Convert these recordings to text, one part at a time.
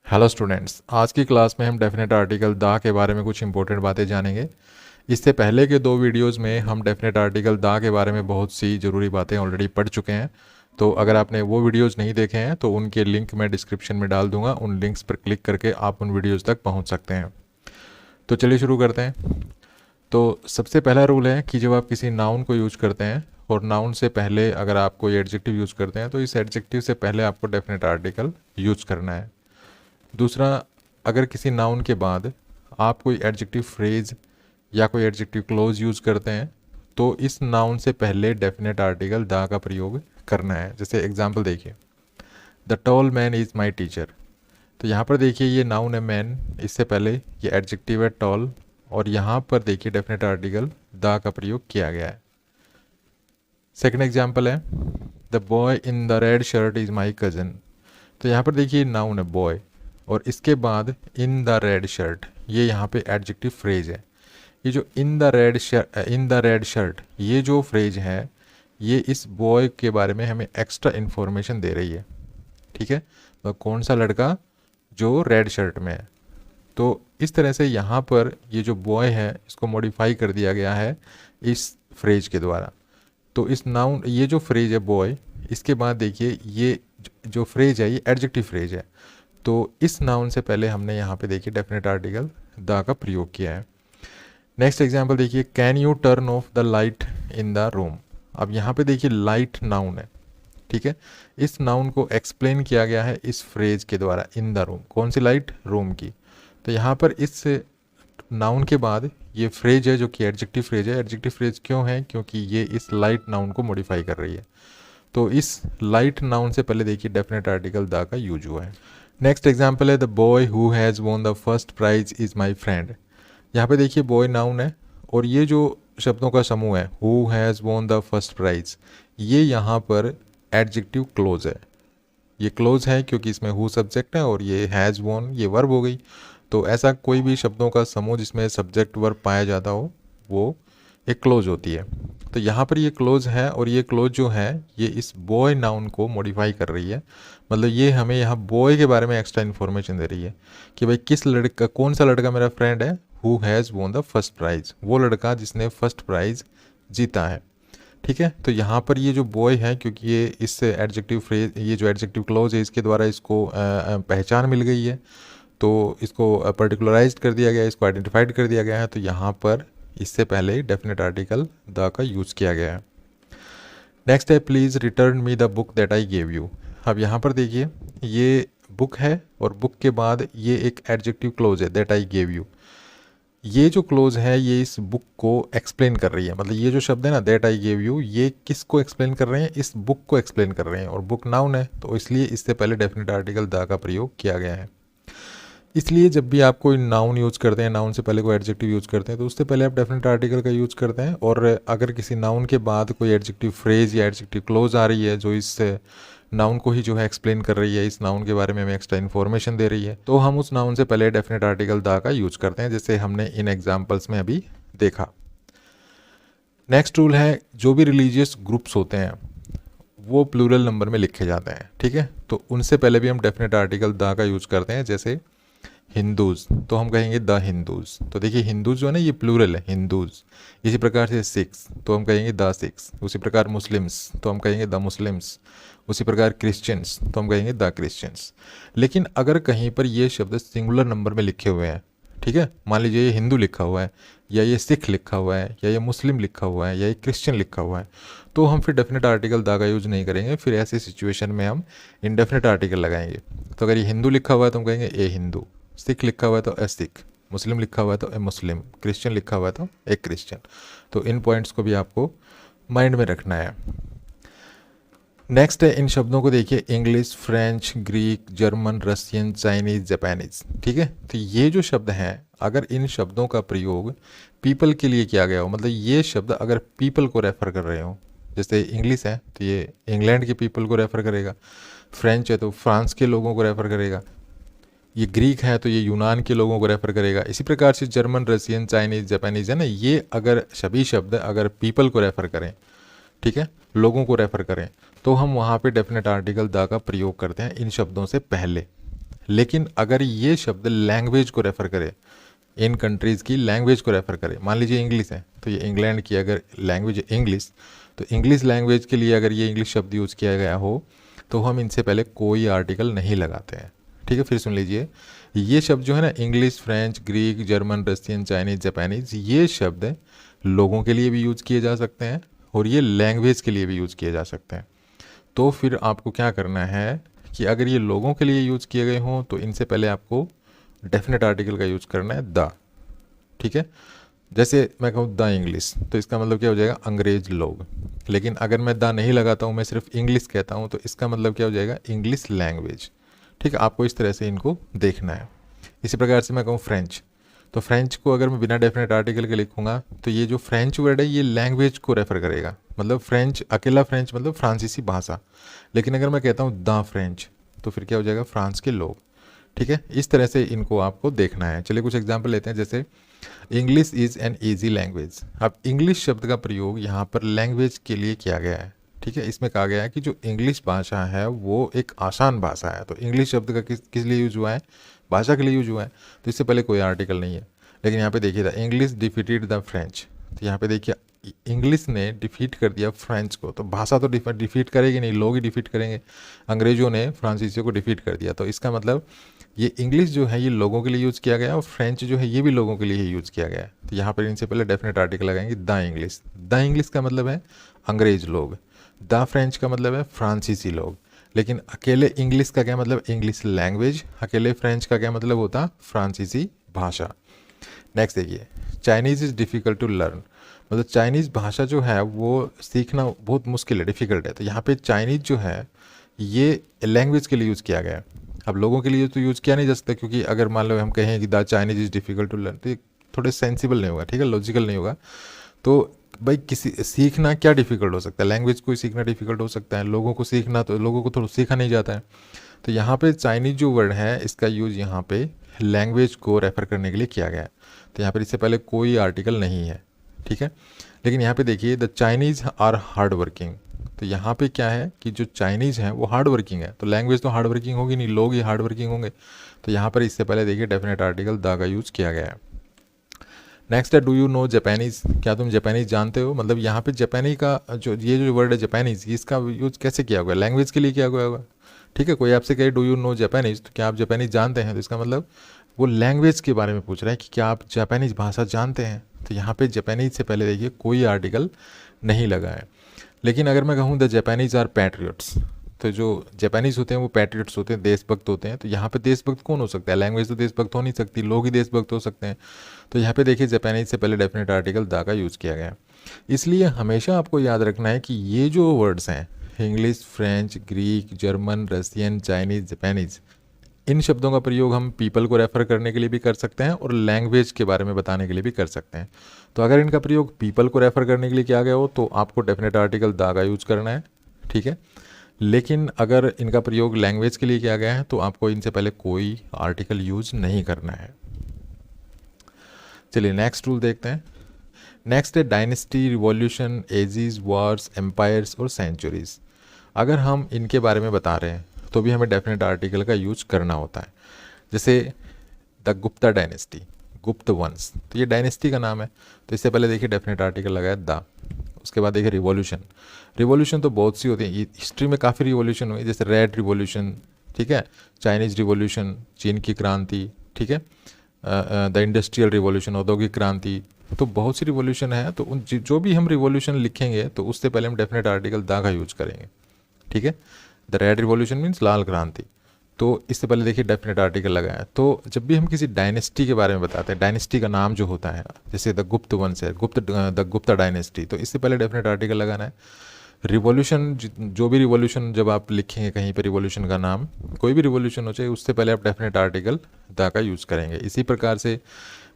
Hello students, आज की class में हम डेफिनेट आर्टिकल दा के बारे में कुछ इंपॉर्टेंट बातें जानेंगे। इससे पहले के दो वीडियोस में हम डेफिनेट आर्टिकल दा के बारे में बहुत सी ज़रूरी बातें ऑलरेडी पढ़ चुके हैं। तो अगर आपने वो वीडियोस नहीं देखे हैं तो उनके लिंक मैं डिस्क्रिप्शन में डाल दूंगा। उन लिंक्स पर क्लिक करके आप उन वीडियोज़ तक पहुँच सकते हैं। तो चलिए शुरू करते हैं। तो सबसे पहला रूल है कि जब आप किसी नाउन को यूज करते हैं और नाउन से पहले अगर आप कोई एडजेक्टिव यूज करते हैं तो इस एडजेक्टिव से पहले आपको डेफिनेट आर्टिकल यूज करना है। दूसरा, अगर किसी नाउन के बाद आप कोई एडजेक्टिव फ्रेज या कोई एडजेक्टिव क्लोज यूज़ करते हैं तो इस नाउन से पहले डेफिनेट आर्टिकल दा का प्रयोग करना है। जैसे एग्जांपल देखिए, the tall man is my teacher. तो यहाँ पर देखिए ये नाउन है मैन, इससे पहले ये एडजेक्टिव है टॉल और यहाँ पर देखिए डेफिनेट आर्टिकल दा का प्रयोग किया गया है। सेकंड एग्जांपल है, the boy in the red shirt is my cousin. तो यहाँ पर देखिए नाउन है बॉय और इसके बाद इन द रेड शर्ट, ये यहाँ पे एडजेक्टिव फ्रेज है। ये जो इन द रेड शर्ट ये जो फ्रेज है ये इस बॉय के बारे में हमें एक्स्ट्रा इन्फॉर्मेशन दे रही है। ठीक है, तो कौन सा लड़का जो रेड शर्ट में है। तो इस तरह से यहाँ पर ये जो बॉय है इसको मॉडिफाई कर दिया गया है इस फ्रेज के द्वारा। तो इस नाउन ये जो फ्रेज है बॉय, इसके बाद देखिए ये जो फ्रेज है ये एडजेक्टिव फ्रेज है। तो इस नाउन से पहले हमने यहाँ पे देखिए डेफिनेट आर्टिकल द का प्रयोग किया है। नेक्स्ट एग्जांपल देखिए, can U turn off the light in the room. अब यहाँ पे देखिए लाइट नाउन है, ठीक है। इस नाउन को एक्सप्लेन किया गया है इस फ्रेज के द्वारा, इन द रूम। कौन सी लाइट? रूम की। तो यहाँ पर इस नाउन के बाद ये फ्रेज है जो कि एडजेक्टिव फ्रेज है। एडजेक्टिव फ्रेज क्यों है? क्योंकि ये इस लाइट नाउन को मॉडिफाई कर रही है। तो इस लाइट नाउन से पहले देखिए डेफिनेट आर्टिकल द का यूज हुआ है। नेक्स्ट एग्जाम्पल है, the boy who has won the first prize is my friend. यहाँ पे देखिए बॉय नाउन है और ये जो शब्दों का समूह है who has won the first prize, ये यहाँ पर एडजेक्टिव क्लोज है। ये क्लोज है क्योंकि इसमें हु सब्जेक्ट है और ये हैज़ वॉन ये वर्ब हो गई। तो ऐसा कोई भी शब्दों का समूह जिसमें सब्जेक्ट वर्ब पाया जाता हो वो एक क्लोज होती है। तो यहाँ पर ये क्लोज है और ये क्लोज जो है ये इस बॉय नाउन को मॉडिफाई कर रही है। मतलब ये हमें यहाँ बॉय के बारे में एक्स्ट्रा इन्फॉर्मेशन दे रही है कि भाई किस लड़का, कौन सा लड़का मेरा फ्रेंड है who has won the first prize, वो लड़का जिसने फर्स्ट प्राइज जीता है। ठीक है, तो यहाँ पर ये जो बॉय है क्योंकि ये इस एडजेक्टिव फ्रेज, ये जो एडजेक्टिव क्लोज है इसके द्वारा इसको पहचान मिल गई है, तो इसको पर्टिकुलराइज्ड कर दिया गया है, इसको आइडेंटिफाइड कर दिया गया है। तो यहाँ पर इससे पहले डेफिनेट आर्टिकल द का यूज़ किया गया है। नेक्स्ट है, please return me the book that I gave you. अब यहाँ पर देखिए ये बुक है और बुक के बाद ये एक एडजेक्टिव क्लोज है दैट आई गेव यू। ये जो क्लोज है ये इस बुक को एक्सप्लेन कर रही है। मतलब ये जो शब्द है ना दैट आई गेव यू, ये किसको एक्सप्लेन कर रहे हैं? इस बुक को एक्सप्लेन कर रहे हैं और बुक नाउन है तो इसलिए इससे पहले डेफिनेट आर्टिकल द का प्रयोग किया गया है। इसलिए जब भी आप कोई नाउन यूज़ करते हैं, नाउन से पहले कोई एडजेक्टिव यूज़ करते हैं तो उससे पहले आप डेफिनेट आर्टिकल का यूज़ करते हैं। और अगर किसी नाउन के बाद कोई एडजेक्टिव फ्रेज या एडजेक्टिव क्लोज आ रही है जो इस नाउन को ही जो है एक्सप्लेन कर रही है, इस नाउन के बारे में हमें एक्स्ट्रा इन्फॉर्मेशन दे रही है, तो हम उस नाउन से पहले डेफिनेट आर्टिकल द का यूज़ करते हैं, जैसे हमने इन एग्जाम्पल्स में अभी देखा। नेक्स्ट रूल है, जो भी रिलीजियस ग्रुप्स होते हैं वो प्लूरल नंबर में लिखे जाते हैं। ठीक है, तो उनसे पहले भी हम डेफिनेट आर्टिकल द का यूज़ करते हैं। जैसे हिंदूज़ तो हम कहेंगे द हिंदूज़। तो देखिए हिंदूज़ जो है ना ये प्लूरल है, हिंदूज़। इसी प्रकार से सिख्स तो हम कहेंगे द सिख्स। उसी प्रकार मुस्लिम्स तो हम कहेंगे द मुस्लिम्स। उसी प्रकार क्रिश्चियंस तो हम कहेंगे द क्रिश्चियंस। लेकिन अगर कहीं पर ये शब्द सिंगुलर नंबर में लिखे हुए हैं, ठीक है, मान लीजिए ये हिंदू लिखा हुआ है या ये सिख लिखा हुआ है या ये मुस्लिम लिखा हुआ है या ये क्रिश्चियन लिखा हुआ है, तो हम फिर डेफिनेट आर्टिकल द का यूज़ नहीं करेंगे। फिर ऐसी सिचुएशन में हम इनडेफिनेट आर्टिकल लगाएंगे। तो अगर ये हिंदू लिखा हुआ है तो हम कहेंगे ए हिंदू, सिख लिखा हुआ है तो ए सिख, मुस्लिम लिखा हुआ है तो ए मुस्लिम, क्रिश्चियन लिखा हुआ है तो ए क्रिश्चियन। तो इन पॉइंट्स को भी आपको माइंड में रखना है। नेक्स्ट है, इन शब्दों को देखिए, English, French, Greek, German, Russian, Chinese, Japanese. ठीक है, तो ये जो शब्द हैं अगर इन शब्दों का प्रयोग पीपल के लिए किया गया हो, मतलब ये शब्द अगर पीपल को रेफ़र कर रहे हो, जैसे इंग्लिश है तो ये इंग्लैंड के पीपल को रेफ़र करेगा, फ्रेंच है तो फ्रांस के लोगों को रेफ़र करेगा, ये ग्रीक है तो ये यूनान के लोगों को रेफ़र करेगा। इसी प्रकार से जर्मन, रशियन, चाइनीज़, जापानीज़ है ना, ये अगर सभी शब्द अगर पीपल को रेफ़र करें, ठीक है, लोगों को रेफ़र करें, तो हम वहाँ पे डेफिनेट आर्टिकल द का प्रयोग करते हैं इन शब्दों से पहले। लेकिन अगर ये शब्द लैंग्वेज को रेफ़र करे, इन कंट्रीज़ की लैंग्वेज को रेफ़र करे, मान लीजिए इंग्लिश है तो ये इंग्लैंड की अगर लैंग्वेज है इंग्लिश, तो इंग्लिश लैंग्वेज के लिए अगर ये इंग्लिश शब्द यूज़ किया गया हो तो हम इनसे पहले कोई आर्टिकल नहीं लगाते हैं। ठीक है, फिर सुन लीजिए, ये शब्द जो है ना, English, French, Greek, German, Russian, Chinese, Japanese, ये शब्द लोगों के लिए भी यूज़ किए जा सकते हैं और ये लैंग्वेज के लिए भी यूज़ किए जा सकते हैं। तो फिर आपको क्या करना है कि अगर ये लोगों के लिए यूज़ किए गए हों तो इनसे पहले आपको डेफिनेट आर्टिकल का यूज़ करना है द। ठीक है, जैसे मैं कहूँ द इंग्लिश, तो इसका मतलब क्या हो जाएगा, अंग्रेज लोग। लेकिन अगर मैं द नहीं लगाता हूँ, मैं सिर्फ इंग्लिश कहता हूँ, तो इसका मतलब क्या हो जाएगा, इंग्लिश लैंग्वेज। ठीक है, आपको इस तरह से इनको देखना है। इसी प्रकार से मैं कहूँ फ्रेंच, तो फ्रेंच को अगर मैं बिना डेफिनेट आर्टिकल के लिखूंगा तो ये जो फ्रेंच वर्ड है ये लैंग्वेज को रेफर करेगा, मतलब फ्रेंच, अकेला फ्रेंच मतलब फ्रांसीसी भाषा। लेकिन अगर मैं कहता हूँ द फ्रेंच, तो फिर क्या हो जाएगा, फ्रांस के लोग। ठीक है, इस तरह से इनको आपको देखना है। चलिए कुछ एग्जाम्पल लेते हैं, जैसे English is an easy language. अब इंग्लिश शब्द का प्रयोग यहाँ पर लैंग्वेज के लिए किया गया है। ठीक है, इसमें कहा गया है कि जो इंग्लिश भाषा है वो एक आसान भाषा है। तो इंग्लिश शब्द का किस लिए यूज हुआ है, भाषा के लिए यूज हुआ है, तो इससे पहले कोई आर्टिकल नहीं है। लेकिन यहाँ पे देखिए था, इंग्लिश डिफीटेड द फ्रेंच, तो यहाँ पे देखिए इंग्लिश ने डिफीट कर दिया फ्रेंच को। तो भाषा तो डिफीट करेगी नहीं, लोग ही डिफीट करेंगे। अंग्रेजों ने फ्रांसीसियों को डिफीट कर दिया, तो इसका मतलब ये इंग्लिश जो है ये लोगों के लिए यूज़ किया गया और फ्रेंच जो है ये भी लोगों के लिए ही यूज़ किया गया है। तो यहाँ पर इनसे पहले डेफिनेट आर्टिकल लगाएंगे द इंग्लिश। द इंग्लिश का मतलब है अंग्रेज लोग, द फ्रेंच का मतलब है फ्रांसीसी लोग। लेकिन अकेले इंग्लिश का क्या मतलब, इंग्लिश लैंग्वेज। अकेले फ्रेंच का क्या मतलब होता, फ्रांसीसी भाषा। नेक्स्ट देखिए, Chinese is difficult to learn, मतलब चाइनीज़ भाषा जो है वो सीखना बहुत मुश्किल है, डिफ़िकल्ट है। तो यहाँ पे चाइनीज़ जो है ये लैंग्वेज के लिए यूज़ किया गया है। अब लोगों के लिए तो यूज़ किया नहीं जा सकता, क्योंकि अगर मान लो हम कहें कि the Chinese is difficult to learn, तो थोड़े सेंसिबल नहीं होगा, ठीक है, लॉजिकल नहीं होगा। तो भाई किसी सीखना क्या डिफ़िकल्ट हो सकता है, लैंग्वेज को सीखना डिफ़िकल्ट हो सकता है, लोगों को सीखना, तो लोगों को थोड़ा सीखा नहीं जाता है। तो यहाँ पे चाइनीज़ जो वर्ड है इसका यूज़ यहाँ पे लैंग्वेज को रेफ़र करने के लिए किया गया है। तो यहाँ पर इससे पहले कोई आर्टिकल नहीं है। ठीक है, लेकिन यहाँ पे देखिए, the Chinese are hard working, तो यहाँ पे क्या है कि जो चाइनीज़ हैं वो हार्ड वर्किंग है। तो लैंग्वेज तो हार्ड वर्किंग होगी नहीं, लोग ही हार्ड वर्किंग होंगे। तो यहाँ पर इससे पहले देखिए डेफिनेट आर्टिकल द का यूज़ किया गया है। नेक्स्ट है, डू यू नो जापानीज़, क्या तुम जापानीज़ जानते हो। मतलब यहाँ पे जापानी का जो ये जो वर्ड है जापानीज़, इसका यूज़ कैसे किया हुआ है, लैंग्वेज के लिए किया हुआ होगा। ठीक है, कोई आपसे कहे डू यू नो जापानीज़, तो क्या आप जापानीज़ जानते हैं, तो इसका मतलब वो लैंग्वेज के बारे में पूछ रहा है कि क्या आप जापानीज़ भाषा जानते हैं। तो यहाँ पे जापानीज़ से पहले देखिए कोई आर्टिकल नहीं लगा है। लेकिन अगर मैं कहूँ द जापानीज़ आर पैट्रियट्स, तो जो जापानीज़ होते हैं वो पैट्रियट्स होते हैं, देशभक्त होते हैं। तो यहाँ पे देशभक्त कौन हो सकता है, लैंग्वेज तो देशभक्त हो नहीं सकती, लोग ही देशभक्त हो सकते हैं। तो यहाँ पे देखिए जापानीज़ से पहले डेफिनेट आर्टिकल द का यूज़ किया गया। इसलिए हमेशा आपको याद रखना है कि ये जो वर्ड्स हैं, English, French, Greek, German, Russian, Chinese, Japanese, इन शब्दों का प्रयोग हम पीपल को रेफ़र करने के लिए भी कर सकते हैं और लैंग्वेज के बारे में बताने के लिए भी कर सकते हैं। तो अगर इनका प्रयोग पीपल को रेफ़र करने के लिए किया गया हो तो आपको डेफिनेट आर्टिकल द का यूज़ करना है। ठीक है, लेकिन अगर इनका प्रयोग लैंग्वेज के लिए किया गया है तो आपको इनसे पहले कोई आर्टिकल यूज़ नहीं करना है। चलिए नेक्स्ट रूल देखते हैं। नेक्स्ट है dynasty, revolution, ages, wars, empires और सेंचुरीज़। अगर हम इनके बारे में बता रहे हैं तो भी हमें डेफिनेट आर्टिकल का यूज करना होता है। जैसे द गुप्ता डायनेस्टी, गुप्त वंश, तो ये डायनेस्टी का नाम है, तो इससे पहले देखिए डेफिनेट आर्टिकल लगाया द। उसके बाद देखिए रिवॉल्यूशन, रिवॉल्यूशन तो बहुत सी होती है, हिस्ट्री में काफ़ी रिवॉल्यूशन हुई, जैसे रेड रिवॉल्यूशन, ठीक है, चाइनीज़ रिवॉल्यूशन, चीन की क्रांति, ठीक है, द इंडस्ट्रियल रिवॉल्यूशन, औद्योगिक क्रांति, तो बहुत सी रिवॉल्यूशन है। तो उन जो भी हम रिवॉल्यूशन लिखेंगे तो उससे पहले हम डेफिनेट आर्टिकल द का यूज करेंगे। ठीक है, द रेड रिवॉल्यूशन मीन्स लाल क्रांति, तो इससे पहले देखिए डेफिनेट आर्टिकल लगाया। तो जब भी हम किसी डायनेस्टी के बारे में बताते हैं, डायनेस्टी का नाम जो होता है, जैसे द गुप्त वंश है, द गुप्ता डायनेस्टी, तो इससे पहले डेफिनेट आर्टिकल लगाना है। रिवॉल्यूशन, जो भी रिवॉल्यूशन जब आप लिखेंगे कहीं पर रिवॉल्यूशन का नाम, कोई भी रिवॉल्यूशन हो चाहे, उससे पहले आप डेफिनेट आर्टिकल द का यूज़ करेंगे। इसी प्रकार से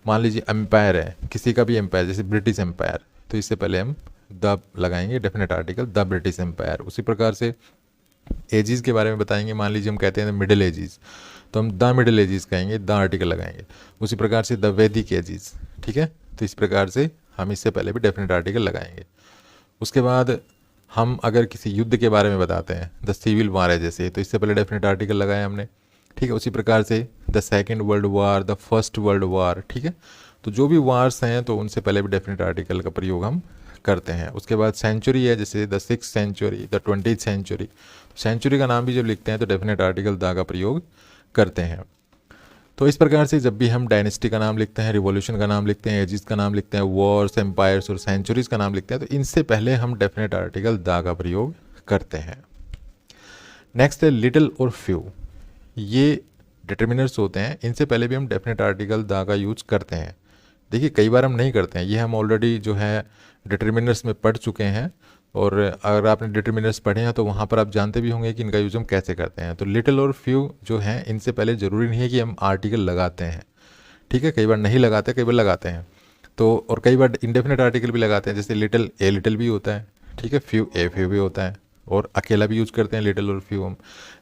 मान लीजिए एम्पायर है, किसी का भी एम्पायर, जैसे ब्रिटिश एम्पायर, तो इससे पहले हम द लगाएंगे, definite article the British empire. उसी प्रकार से एजिस के बारे में बताएंगे, मान लीजिए हम कहते हैं मिडिल एजिस, तो हम द मिडिल एजिस कहेंगे, द आर्टिकल लगाएंगे। उसी प्रकार से द वैदिक एजिस, ठीक है, तो इस प्रकार से हम इससे पहले भी डेफिनेट आर्टिकल लगाएंगे। उसके बाद हम अगर किसी युद्ध के बारे में बताते हैं, द सिविल वार है जैसे, तो इससे पहले डेफिनेट आर्टिकल लगाया हमने। ठीक है। उसी प्रकार से the second world war, the first world war, ठीक है। तो जो भी वार्स हैं तो उनसे पहले भी डेफिनेट आर्टिकल का प्रयोग हम करते हैं। उसके बाद सेंचुरी है, जैसे the 6th century, the 20th century. Century का नाम भी जब लिखते हैं तो डेफिनेट आर्टिकल द का प्रयोग करते हैं। तो इस प्रकार से जब भी हम डायनेस्टी का नाम लिखते हैं, रिवॉल्यूशन का नाम लिखते हैं, एजिस का नाम लिखते हैं, वॉर्स, एम्पायर्स और सेंचुरीज का नाम लिखते हैं, तो इनसे पहले हम डेफिनेट आर्टिकल द का प्रयोग करते हैं। नेक्स्ट है लिटिल और फ्यू। ये डिटर्मिनर्स होते हैं, इनसे पहले भी हम डेफिनेट आर्टिकल द का यूज करते हैं। देखिए कई बार हम नहीं करते हैं, ये हम ऑलरेडी जो है डिटर्मिनर्स में पढ़ चुके हैं, और अगर आपने डिटर्मिनर्स पढ़े हैं तो वहाँ पर आप जानते भी होंगे कि इनका यूज हम कैसे करते हैं। तो लिटिल और फ्यू जो हैं इनसे पहले ज़रूरी नहीं है कि हम आर्टिकल लगाते हैं, ठीक है। कई बार नहीं लगाते, कई बार लगाते हैं। तो और कई बार इंडेफिनेट आर्टिकल भी लगाते हैं, जैसे लिटिल ए लिटिल भी होता है, ठीक है, फ्यू ए फ्यू भी होता है, और अकेला भी यूज करते हैं लिटिल और फ्यू हम।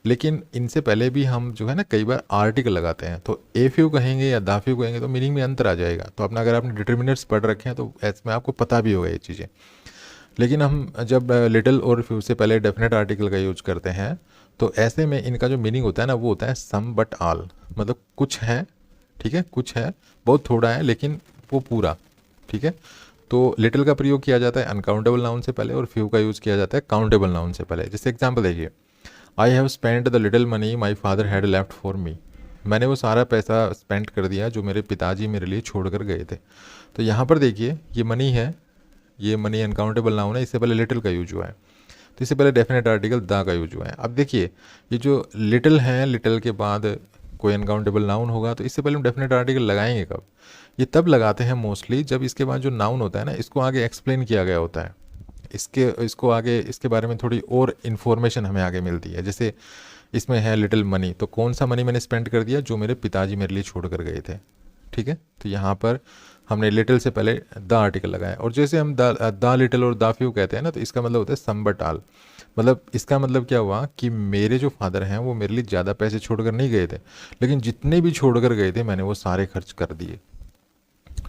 लेकिन इनसे पहले भी हम जो है ना कई बार आर्टिकल लगाते हैं, तो ए फ्यू कहेंगे या दा फ्यू कहेंगे तो मीनिंग में अंतर आ जाएगा। तो अपना अगर आपने डिटर्मिनर्स पढ़ रखे हैं तो इसमें आपको पता भी होगा ये चीज़ें। लेकिन हम जब लिटिल और फ्यू से पहले डेफिनेट आर्टिकल का यूज करते हैं तो ऐसे में इनका जो मीनिंग होता है ना वो होता है सम बट ऑल, मतलब कुछ है, ठीक है, कुछ है, बहुत थोड़ा है लेकिन वो पूरा, ठीक है। तो लिटिल का प्रयोग किया जाता है अनकाउंटेबल नाउन से पहले और फ्यू का यूज़ किया जाता है काउंटेबल नाउन से पहले। जैसे एग्जांपल देखिए, I have spent the little money my father had left for me. मैंने वो सारा पैसा स्पेंड कर दिया जो मेरे पिताजी मेरे लिए छोड़ कर गए थे। तो यहाँ पर देखिए ये मनी है, ये मनी अनकाउंटेबल नाउन है, इससे पहले लिटिल का यूज हुआ है, तो इससे पहले डेफिनेट आर्टिकल द का यूज हुआ है। अब देखिए ये जो लिटिल है, लिटिल के बाद कोई अनकाउंटेबल नाउन होगा तो इससे पहले हम डेफिनेट आर्टिकल लगाएंगे कब? ये तब लगाते हैं मोस्टली जब इसके बाद जो नाउन होता है ना इसको आगे एक्सप्लेन किया गया होता है, इसको आगे इसके बारे में थोड़ी और इन्फॉर्मेशन हमें आगे मिलती है। जैसे इसमें है लिटिल मनी, तो कौन सा मनी मैंने स्पेंड कर दिया? जो मेरे पिताजी मेरे लिए छोड़ कर गए थे, ठीक है। तो यहाँ पर हमने लिटिल से पहले द आर्टिकल लगाया। और जैसे हम द लिटिल और द फ्यू कहते हैं ना तो इसका मतलब होता है सम बट ऑल। मतलब इसका मतलब क्या हुआ कि मेरे जो फादर हैं वो मेरे लिए ज़्यादा पैसे छोड़कर नहीं गए थे, लेकिन जितने भी छोड़कर गए थे मैंने वो सारे खर्च कर दिए,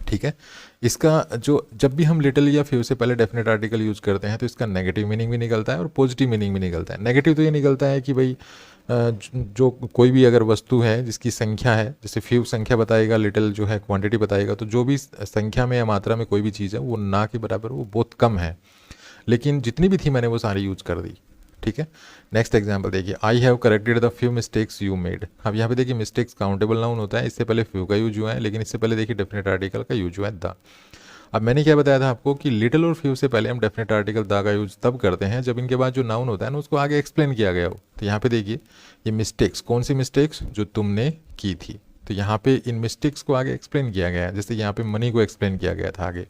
ठीक है। इसका जो जब भी हम लिटिल या फ्यू से पहले डेफिनेट आर्टिकल यूज़ करते हैं तो इसका नेगेटिव मीनिंग भी निकलता है और पॉजिटिव मीनिंग भी निकलता है। नेगेटिव तो ये निकलता है कि भाई जो कोई भी अगर वस्तु है जिसकी संख्या है, जैसे फ्यू संख्या बताएगा, लिटिल जो है क्वांटिटी बताएगा, तो जो भी संख्या में या मात्रा में कोई भी चीज़ है वो ना के बराबर, वो बहुत कम है, लेकिन जितनी भी थी मैंने वो सारी यूज़ कर दी, ठीक है। नेक्स्ट एग्जांपल देखिए, I have corrected the few mistakes you made. अब यहाँ पे देखिए मिस्टेक्स काउंटेबल नाउन होता है, इससे पहले फ्यू का यूज हुआ है, लेकिन इससे पहले देखिए डेफिनेट आर्टिकल का यूज हुआ है द। अब मैंने क्या बताया था आपको कि लिटिल और फ्यू से पहले हम डेफिनेट आर्टिकल द का यूज तब करते हैं जब इनके बाद जो नाउन होता है ना उसको आगे एक्सप्लेन किया गया हो। तो यहाँ पे देखिए ये मिस्टेक्स, कौन सी मिस्टेक्स? जो तुमने की थी। तो यहाँ पे इन मिस्टेक्स को आगे एक्सप्लेन किया गया है, जैसे यहाँ पे मनी को एक्सप्लेन किया गया था आगे।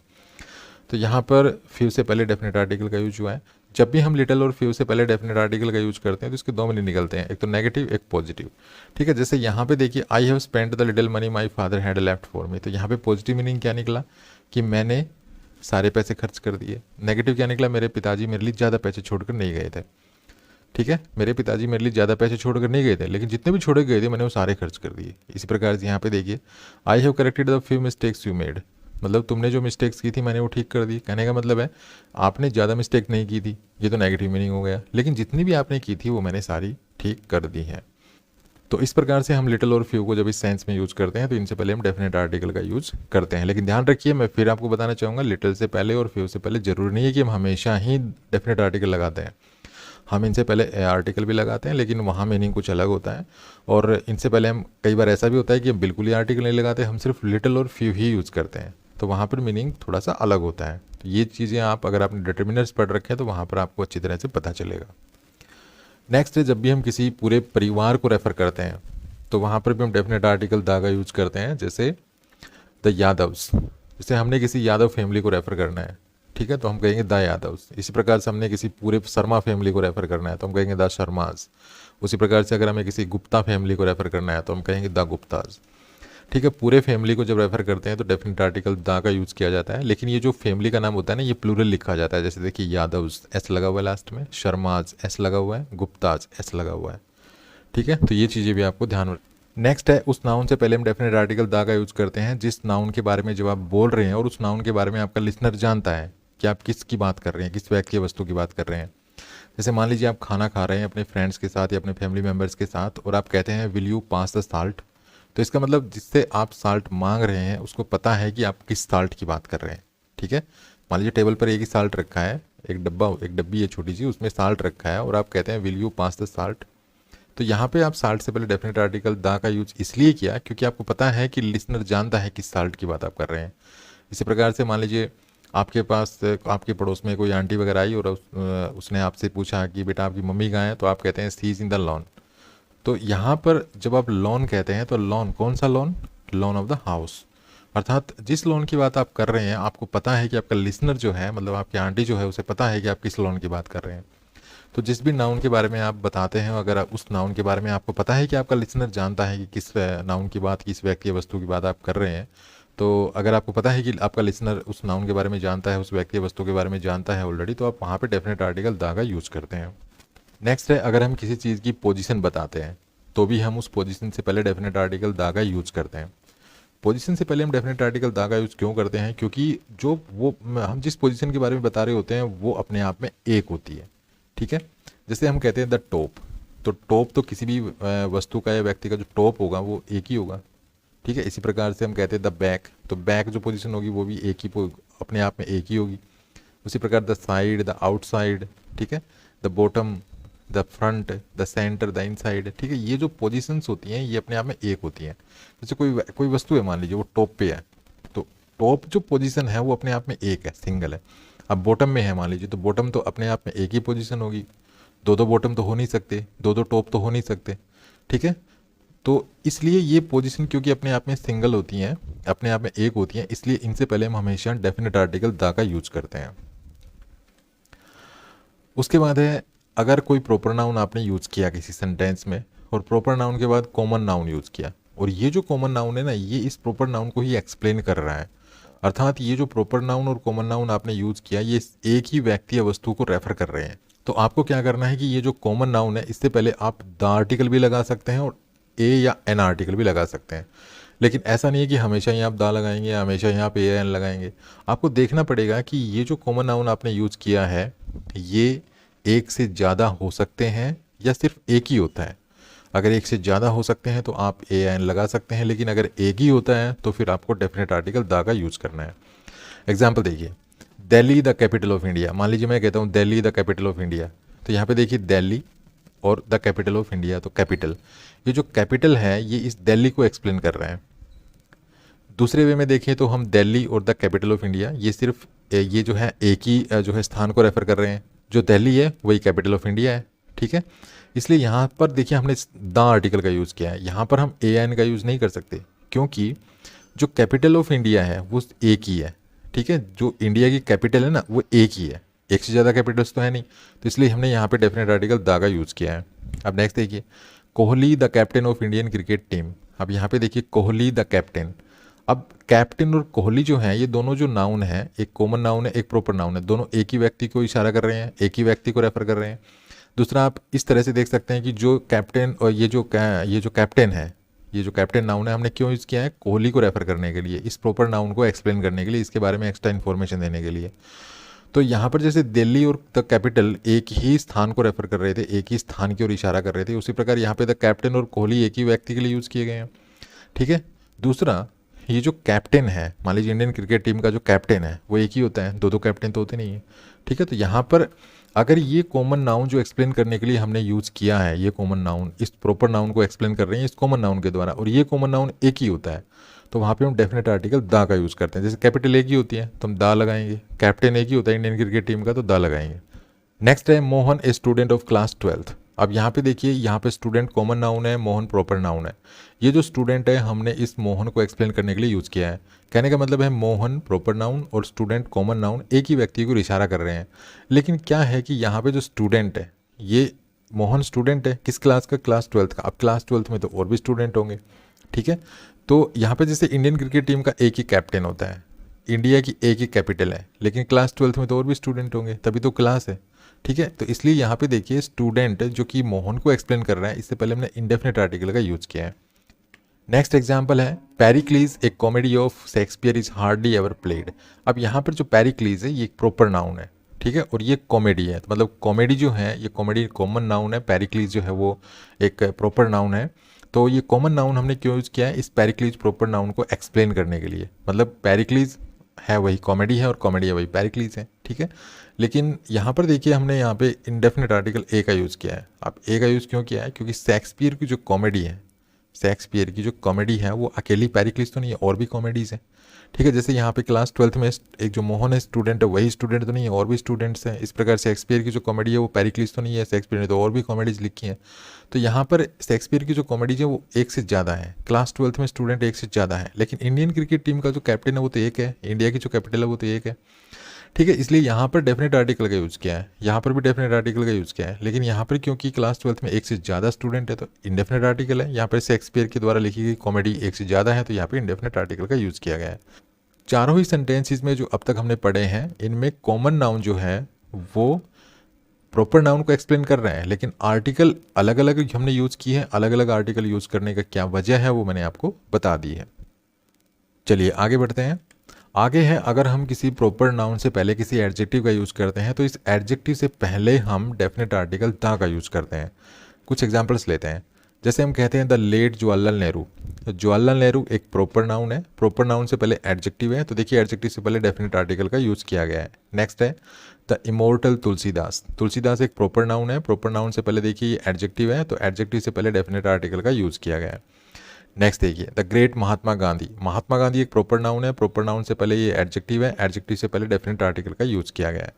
तो यहाँ पर फ्यू से पहले डेफिनेट आर्टिकल का यूज हुआ है। जब भी हम लिटिल और फ्यू से पहले डेफिनेट आर्टिकल का यूज करते हैं तो इसके दो मीनिंग निकलते हैं, एक तो नेगेटिव, एक पॉजिटिव, ठीक है। जैसे यहाँ पे देखिए, I have spent the little money my father had left for me. तो यहाँ पे पॉजिटिव मीनिंग क्या निकला कि मैंने सारे पैसे खर्च कर दिए। नेगेटिव क्या निकला? मेरे पिताजी मेरे लिए ज़्यादा पैसे छोड़कर नहीं गए थे, ठीक है। मेरे पिताजी मेरे लिए ज़्यादा पैसे छोड़कर नहीं गए थे, लेकिन जितने भी छोड़े गए थे मैंने वो सारे खर्च कर दिए। इसी प्रकार से यहाँ पे देखिए, I have corrected the few mistakes you made, मतलब तुमने जो मिस्टेक्स की थी मैंने वो ठीक कर दी। कहने का मतलब है आपने ज़्यादा मिस्टेक नहीं की थी, ये तो नेगेटिव मीनिंग हो गया, लेकिन जितनी भी आपने की थी वो मैंने सारी ठीक कर दी हैं। तो इस प्रकार से हम लिटिल और फ्यू को जब इस सेंस में यूज़ करते हैं तो इनसे पहले हम डेफिनेट आर्टिकल का यूज़ करते हैं। लेकिन ध्यान रखिए, मैं फिर आपको बताना चाहूँगा, लिटिल से पहले और फ्यू से पहले ज़रूरी नहीं है कि हम हमेशा ही डेफिनेट आर्टिकल लगाते हैं। हम इनसे पहले ए आर्टिकल भी लगाते हैं, लेकिन वहाँ मीनिंग कुछ अलग होता है। और इनसे पहले हम कई बार ऐसा भी होता है कि हम बिल्कुल ही आर्टिकल नहीं लगाते, हम सिर्फ लिटिल और फ्यू ही यूज़ करते हैं, तो वहाँ पर मीनिंग थोड़ा सा अलग होता है। तो ये चीज़ें आप अगर आपने डिटर्मिनर्स पढ़ रखे हैं तो वहाँ पर आपको अच्छी तरह से पता चलेगा। नेक्स्ट है, जब भी हम किसी पूरे परिवार को रेफ़र करते हैं तो वहाँ पर भी हम डेफिनेट आर्टिकल द का यूज करते हैं। जैसे द यादव्स, जैसे हमने किसी यादव फैमिली को रेफ़र करना है, ठीक है, तो हम कहेंगे द यादव्स। इसी प्रकार से हमने किसी पूरे शर्मा फैमिली को रेफ़र करना है तो हम कहेंगे द शर्माज। उसी प्रकार से अगर हमें किसी गुप्ता फैमिली को रेफ़र करना है तो हम कहेंगे द गुप्ताज, ठीक है। पूरे फैमिली को जब रेफ़र करते हैं तो डेफिनेट आर्टिकल द का यूज़ किया जाता है, लेकिन ये जो फैमिली का नाम होता है ना ये प्लूरल लिखा जाता है। जैसे देखिए, यादव्स एस लगा हुआ है लास्ट में, शर्माज एस लगा हुआ है, गुप्ताज एस लगा हुआ है, ठीक है। तो ये चीज़ें भी आपको ध्यान। नेक्स्ट है, उस नाउन से पहले हम डेफिनेट आर्टिकल द का यूज़ करते हैं जिस नाउन के बारे में जब आप बोल रहे हैं और उस नाउन के बारे में आपका लिसनर जानता है कि आप किसकी बात कर रहे हैं, किस व्यक्ति या वस्तु की बात कर रहे हैं। जैसे मान लीजिए आप खाना खा रहे हैं अपने फ्रेंड्स के साथ या अपने फैमिली मेम्बर्स के साथ और आप कहते हैं will you pass the salt. तो इसका मतलब जिससे आप साल्ट मांग रहे हैं उसको पता है कि आप किस साल्ट की बात कर रहे हैं। ठीक है, मान लीजिए टेबल पर एक ही साल्ट रखा है, एक डब्बी है छोटी सी, उसमें साल्ट रखा है और आप कहते हैं will you pass the salt. तो यहाँ पे आप साल्ट से पहले डेफिनेट आर्टिकल दा का यूज इसलिए किया क्योंकि आपको पता है कि लिसनर जानता है किस साल्ट की बात आप कर रहे हैं। इसी प्रकार से मान लीजिए आपके पास आपके पड़ोस में कोई आंटी वगैरह आई और उसने आपसे पूछा कि बेटा आपकी मम्मी कहाँ है, तो आप कहते हैं सी इज़ इन द लॉन। तो यहाँ पर जब आप लॉन कहते हैं तो लॉन कौन सा lawn, lawn of the house, अर्थात जिस लोन की बात आप कर रहे हैं आपको पता है कि आपका लिसनर जो है मतलब आपकी आंटी जो है उसे पता है कि आप किस लोन की बात कर रहे हैं। तो जिस भी नाउन के बारे में आप बताते हैं अगर उस नाउन के बारे में आपको पता है कि आपका लिसनर जानता है कि किस नाउन की बात, किस व्यक्ति या वस्तु की बात आप कर रहे हैं, तो अगर आपको पता है कि आपका लिसनर उस नाउन के बारे में जानता है, उस व्यक्ति या वस्तु के बारे में जानता है ऑलरेडी, तो आप वहाँ पे डेफिनेट आर्टिकल दा का यूज़ करते हैं। नेक्स्ट है अगर हम किसी चीज़ की पोजीशन बताते हैं तो भी हम उस पोजीशन से पहले डेफिनेट आर्टिकल दा का यूज़ करते हैं। पोजीशन से पहले हम डेफिनेट आर्टिकल दा का यूज़ क्यों करते हैं, क्योंकि जो वो हम जिस पोजीशन के बारे में बता रहे होते हैं वो अपने आप में एक होती है। ठीक है, जैसे हम कहते हैं द टॉप, तो टॉप तो किसी भी वस्तु का या व्यक्ति का जो टॉप होगा वो एक ही होगा। ठीक है, इसी प्रकार से हम कहते हैं द बैक, तो बैक जो पोजीशन होगी वो भी एक ही अपने आप में एक ही होगी। उसी प्रकार द साइड, द आउटसाइड, ठीक है, the bottom, the front, the centre, the inside. ठीक है, ये जो पोजीशंस होती हैं ये अपने आप में एक होती हैं। जैसे कोई वस्तु है मान लीजिए वो टॉप पे है, तो टॉप जो पोजीशन है वो अपने आप में एक है, सिंगल है। अब बॉटम में है मान लीजिए तो बॉटम तो अपने आप में एक ही पोजीशन होगी, दो दो बॉटम तो हो नहीं सकते, दो दो टॉप तो हो नहीं सकते। ठीक है, तो इसलिए ये पोजीशन क्योंकि अपने आप में सिंगल होती हैं, अपने आप में एक होती हैं, इसलिए इनसे पहले हम हमेशा डेफिनेट आर्टिकल दा का यूज करते हैं। उसके बाद है अगर कोई प्रॉपर नाउन आपने यूज़ किया किसी सेंटेंस में और प्रॉपर नाउन के बाद कॉमन नाउन यूज़ किया, और ये जो कॉमन नाउन है ना ये इस प्रॉपर नाउन को ही एक्सप्लेन कर रहा है, अर्थात ये जो प्रॉपर नाउन और कॉमन नाउन आपने यूज़ किया ये एक ही व्यक्ति या वस्तु को रेफर कर रहे हैं। तो आपको क्या करना है कि ये जो कॉमन नाउन है इससे पहले आप द आर्टिकल भी लगा सकते हैं और ए या एन आर्टिकल भी लगा सकते हैं, लेकिन ऐसा नहीं है कि हमेशा ही आप दा लगाएंगे या हमेशा ही आप ए या एन लगाएंगे। आपको देखना पड़ेगा कि ये जो कॉमन नाउन आपने यूज़ किया है ये एक से ज़्यादा हो सकते हैं या सिर्फ एक ही होता है। अगर एक से ज़्यादा हो सकते हैं तो आप ए या एन लगा सकते हैं, लेकिन अगर एक ही होता है तो फिर आपको डेफिनेट आर्टिकल दा का यूज़ करना है। एग्जाम्पल देखिए, Delhi the capital of India. मान लीजिए मैं कहता हूँ Delhi the capital of India, तो यहाँ पे देखिए दिल्ली और द कैपिटल ऑफ इंडिया, तो कैपिटल, ये जो कैपिटल है ये इस दिल्ली को एक्सप्लेन कर रहे हैं। दूसरे वे में देखें तो हम दिल्ली और द कैपिटल ऑफ इंडिया ये सिर्फ ये जो है एक ही जो है स्थान को रेफर कर रहे हैं, जो दिल्ली है वही कैपिटल ऑफ इंडिया है। ठीक है, इसलिए यहाँ पर देखिए हमने द आर्टिकल का यूज़ किया है, यहाँ पर हम ए एन का यूज़ नहीं कर सकते क्योंकि जो कैपिटल ऑफ इंडिया है वो एक ही है। ठीक है, जो इंडिया की कैपिटल है ना वो एक ही है, एक से ज़्यादा कैपिटल्स तो है नहीं, तो इसलिए हमने यहाँ पे डेफिनेट आर्टिकल द का यूज़ किया है। अब नेक्स्ट देखिए, Kohli the captain of Indian cricket team. अब यहाँ पे देखिए कोहली द कैप्टन, अब कैप्टन और कोहली जो हैं ये दोनों जो नाउन है, एक कॉमन नाउन है एक प्रॉपर नाउन है, दोनों एक ही व्यक्ति को इशारा कर रहे हैं, एक ही व्यक्ति को रेफर कर रहे हैं। दूसरा आप इस तरह से देख सकते हैं कि जो कैप्टन और ये जो कैप्टन है, ये जो कैप्टन नाउन है हमने क्यों यूज़ किया है, कोहली को रेफर करने के लिए, इस प्रॉपर नाउन को एक्सप्लेन करने के लिए, इसके बारे में एक्स्ट्रा इन्फॉर्मेशन देने के लिए। तो यहाँ पर जैसे दिल्ली और द कैपिटल एक ही स्थान को रेफर कर रहे थे, एक ही स्थान की ओर इशारा कर रहे थे, उसी प्रकार यहाँ पे द कैप्टन और कोहली एक ही व्यक्ति के लिए यूज़ किए गए हैं। ठीक है, दूसरा ये जो कैप्टन है, मान लीजिए इंडियन क्रिकेट टीम का जो कैप्टन है वो एक ही होता है, दो दो कैप्टन तो होते नहीं है। ठीक है, तो यहाँ पर अगर ये कॉमन नाउन जो एक्सप्लेन करने के लिए हमने यूज़ किया है, ये कॉमन नाउन इस प्रॉपर नाउन को एक्सप्लेन कर रहे हैं इस कॉमन नाउन के द्वारा, और ये कॉमन नाउन एक ही होता है, तो वहाँ पे हम डेफिनेट आर्टिकल दा का यूज़ करते हैं। जैसे कैपिटल एक ही होती है तो हम दा लगाएंगे, कैप्टन एक ही होता है इंडियन क्रिकेट टीम का तो दा लगाएंगे। नेक्स्ट है Mohan a student of class 12th। अब यहाँ पे देखिए, यहाँ पे स्टूडेंट कॉमन नाउन है, मोहन प्रॉपर नाउन है। ये जो स्टूडेंट है हमने इस मोहन को एक्सप्लेन करने के लिए यूज़ किया है। कहने का मतलब है मोहन प्रॉपर नाउन और स्टूडेंट कॉमन नाउन एक ही व्यक्ति को इशारा कर रहे हैं। लेकिन क्या है कि यहाँ पे जो स्टूडेंट है ये मोहन स्टूडेंट है किस क्लास का, क्लास 12th का। अब क्लास 12th में तो और भी स्टूडेंट होंगे। ठीक है, तो यहाँ पे जैसे इंडियन क्रिकेट टीम का एक ही कैप्टन होता है, इंडिया की एक ही कैपिटल है, लेकिन क्लास 12th में तो और भी स्टूडेंट होंगे, तभी तो क्लास है। ठीक है, तो इसलिए यहाँ पे देखिए स्टूडेंट जो कि मोहन को एक्सप्लेन कर रहा है, इससे पहले हमने इंडेफिनिट आर्टिकल का यूज़ किया है। नेक्स्ट एग्जाम्पल है Pericles a comedy of Shakespeare is hardly ever played. अब यहाँ पर जो पेरिक्लीज है ये एक प्रॉपर नाउन है। ठीक है, और ये कॉमेडी है, तो मतलब कॉमेडी जो है ये कॉमेडी कॉमन नाउन है, पेरिक्लीज जो है वो एक प्रॉपर नाउन है। तो ये कॉमन नाउन हमने क्यों यूज़ किया है, इस पेरिक्लीज प्रॉपर नाउन को एक्सप्लेन करने के लिए। मतलब पेरिक्लीज है वही कॉमेडी है और कॉमेडी है वही पेरिक्लीज है, ठीक है। लेकिन यहाँ पर देखिए हमने यहाँ पे इंडेफिनिट आर्टिकल ए का यूज़ किया है। अब ए का यूज़ क्यों किया है, क्योंकि शेक्सपियर की जो कॉमेडी है, शेक्सपियर की जो कॉमेडी है वो अकेली पेरिक्लीज तो नहीं है, और भी कॉमेडीज़ हैं, ठीक है। जैसे यहाँ पे क्लास 12th में एक जो मोहन है स्टूडेंट है, वही स्टूडेंट तो नहीं है, और भी स्टूडेंट्स हैं। इस प्रकार शेक्सपियर की जो कॉमेडी है वो पेरिक्लीज तो नहीं है, शेक्सपियर ने तो और भी कॉमेडीज लिखी हैं। तो यहाँ पर शेक्सपियर की जो कॉमेडीज है वो एक से ज़्यादा है, क्लास 12th में स्टूडेंट एक से ज़्यादा है। लेकिन इंडियन क्रिकेट टीम का जो कैप्टन है वो तो एक है, इंडिया की जो कैपिटल है वो तो एक है, ठीक है। इसलिए यहाँ पर डेफिनेट आर्टिकल का यूज़ किया है, यहाँ पर भी डेफिनेट आर्टिकल का यूज़ किया है। लेकिन यहाँ पर क्योंकि क्लास 12th में एक से ज़्यादा स्टूडेंट है तो इंडेफिनेट आर्टिकल है। यहाँ पर शेक्सपियर के द्वारा लिखी गई कॉमेडी एक से ज़्यादा है, तो यहाँ पर इंडेफिनेट आर्टिकल का यूज़ किया गया है। चारों ही सेंटेंसेस में जो अब तक हमने पढ़े हैं इनमें कॉमन नाउन जो है वो प्रॉपर नाउन को एक्सप्लेन कर रहे हैं, लेकिन आर्टिकल अलग अलग हमने यूज़ की है। अलग अलग आर्टिकल यूज़ करने का क्या वजह है वो मैंने आपको बता दी है। चलिए आगे बढ़ते हैं। आगे है, अगर हम किसी प्रॉपर नाउन से पहले किसी एडजेक्टिव का यूज़ करते हैं तो इस एडजेक्टिव से पहले हम डेफिनेट आर्टिकल द का यूज़ करते हैं। कुछ एग्जांपल्स लेते हैं। जैसे हम कहते हैं द लेट जवाहरलाल नेहरू, तो जवाहरलाल नेहरू एक प्रॉपर नाउन है, प्रॉपर नाउन से पहले एडजेक्टिव है, तो देखिए एडजेक्टिव से पहले डेफिनेट आर्टिकल का यूज़ किया गया है। नेक्स्ट है द इमोर्टल तुलसीदास, तुलसीदास एक प्रॉपर नाउन है, प्रॉपर नाउन से पहले देखिए ये एडजेक्टिव है, तो एडजेक्टिव से पहले डेफिनेट आर्टिकल का यूज़ किया गया है। नेक्स्ट देखिए द ग्रेट महात्मा गांधी, महात्मा गांधी एक प्रॉपर नाउन है, प्रॉपर नाउन से पहले ये एडजेक्टिव है, एडजेक्टिव से पहले डेफिनेट आर्टिकल का यूज़ किया गया है।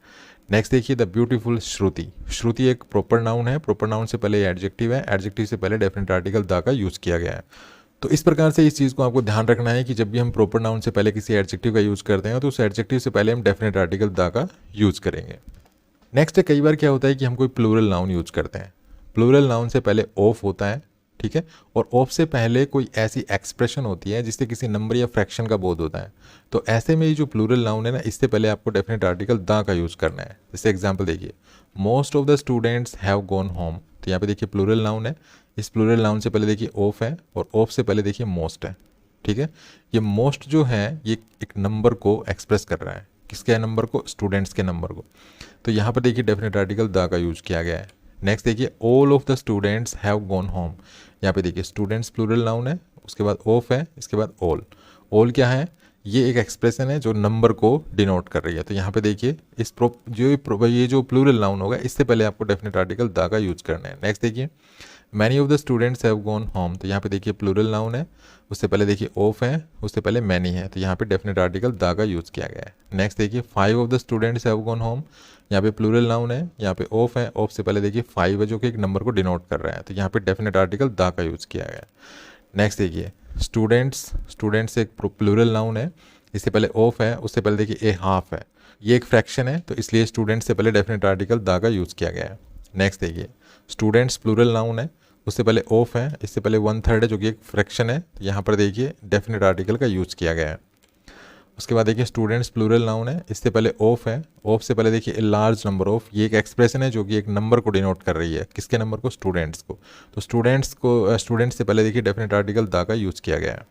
नेक्स्ट देखिए द ब्यूटीफुल श्रुति, श्रुति एक प्रॉपर नाउन है, प्रॉपर नाउन से पहले एडजेक्टिव है, एडजेक्टिव से पहले डेफिनेट आर्टिकल द का यूज़ किया गया है। तो इस प्रकार से इस चीज़ को आपको ध्यान रखना है कि जब भी हम प्रॉपर नाउन से पहले किसी एडजेक्टिव का यूज़ करते हैं तो उस एडजेक्टिव से पहले हम डेफिनेट आर्टिकल द का यूज़ करेंगे। नेक्स्ट है, कई बार क्या होता है कि हम कोई प्लूरल नाउन यूज़ करते हैं, प्लूरल नाउन से पहले ऑफ होता है, ठीक है, और ऑफ से पहले कोई ऐसी एक्सप्रेशन होती है जिससे किसी नंबर या फ्रैक्शन का बोध होता है। तो ऐसे में ये जो प्लूरल नाउन है ना, इससे पहले आपको डेफिनेट आर्टिकल द का यूज़ करना है। जैसे एग्जांपल देखिए, most of the students have gone home, तो यहाँ पे देखिए प्लूरल नाउन है, इस प्लूरल नाउन से पहले देखिए ऑफ है और ऑफ से पहले देखिए मोस्ट है, ठीक है। ये मोस्ट जो है ये एक नंबर को एक्सप्रेस कर रहा है, किसके नंबर को, स्टूडेंट्स के नंबर को। तो यहाँ पर देखिए डेफिनेट आर्टिकल द का यूज़ किया गया है। नेक्स्ट देखिए all of the students have gone home, यहाँ पे देखिए स्टूडेंट्स प्लूरल नाउन है, उसके बाद ऑफ है, इसके बाद ऑल। ऑल क्या है, ये एक एक्सप्रेशन है जो नंबर को डिनोट कर रही है। तो यहाँ पे देखिए इस ये जो प्लूरल नाउन होगा इससे पहले आपको डेफिनेट आर्टिकल द का यूज़ करना है। नेक्स्ट देखिए many of the students have gone home, तो यहाँ पे देखिए प्लूरल नाउन है, उससे पहले देखिए ऑफ है, उससे पहले मैनी है, तो यहाँ पे डेफिनेट आर्टिकल द का यूज़ किया गया है। नेक्स्ट देखिए 5 of the students have gone home, यहाँ पे प्लूरल नाउन है, यहाँ पे ऑफ है, ऑफ से पहले देखिए 5 है जो कि एक नंबर को डिनोट कर रहा है, तो यहाँ पे डेफिनेट आर्टिकल द का यूज़ किया गया है। नेक्स्ट देखिए स्टूडेंट्स, स्टूडेंट्स एक प्लूरल नाउन है, इससे पहले ऑफ है, उससे पहले देखिए ए हाफ है, ये एक फ्रैक्शन है, तो इसलिए स्टूडेंट्स से पहले डेफिनेट आर्टिकल द का यूज़ किया गया है। नेक्स्ट देखिए स्टूडेंट्स प्लूरल नाउन है, उससे पहले ऑफ है, इससे पहले 1/3 है जो कि एक फ्रैक्शन है, तो यहाँ पर देखिए डेफिनेट आर्टिकल का यूज़ किया गया है। उसके बाद देखिए स्टूडेंट्स प्लूरल नाउन है, इससे पहले ऑफ है, ऑफ से पहले देखिए ए लार्ज नंबर ऑफ, ये एक एक्सप्रेशन है जो कि एक नंबर को डिनोट कर रही है, किसके नंबर को, स्टूडेंट्स को। तो स्टूडेंट्स से पहले देखिए डेफिनेट आर्टिकल द का यूज़ किया गया है।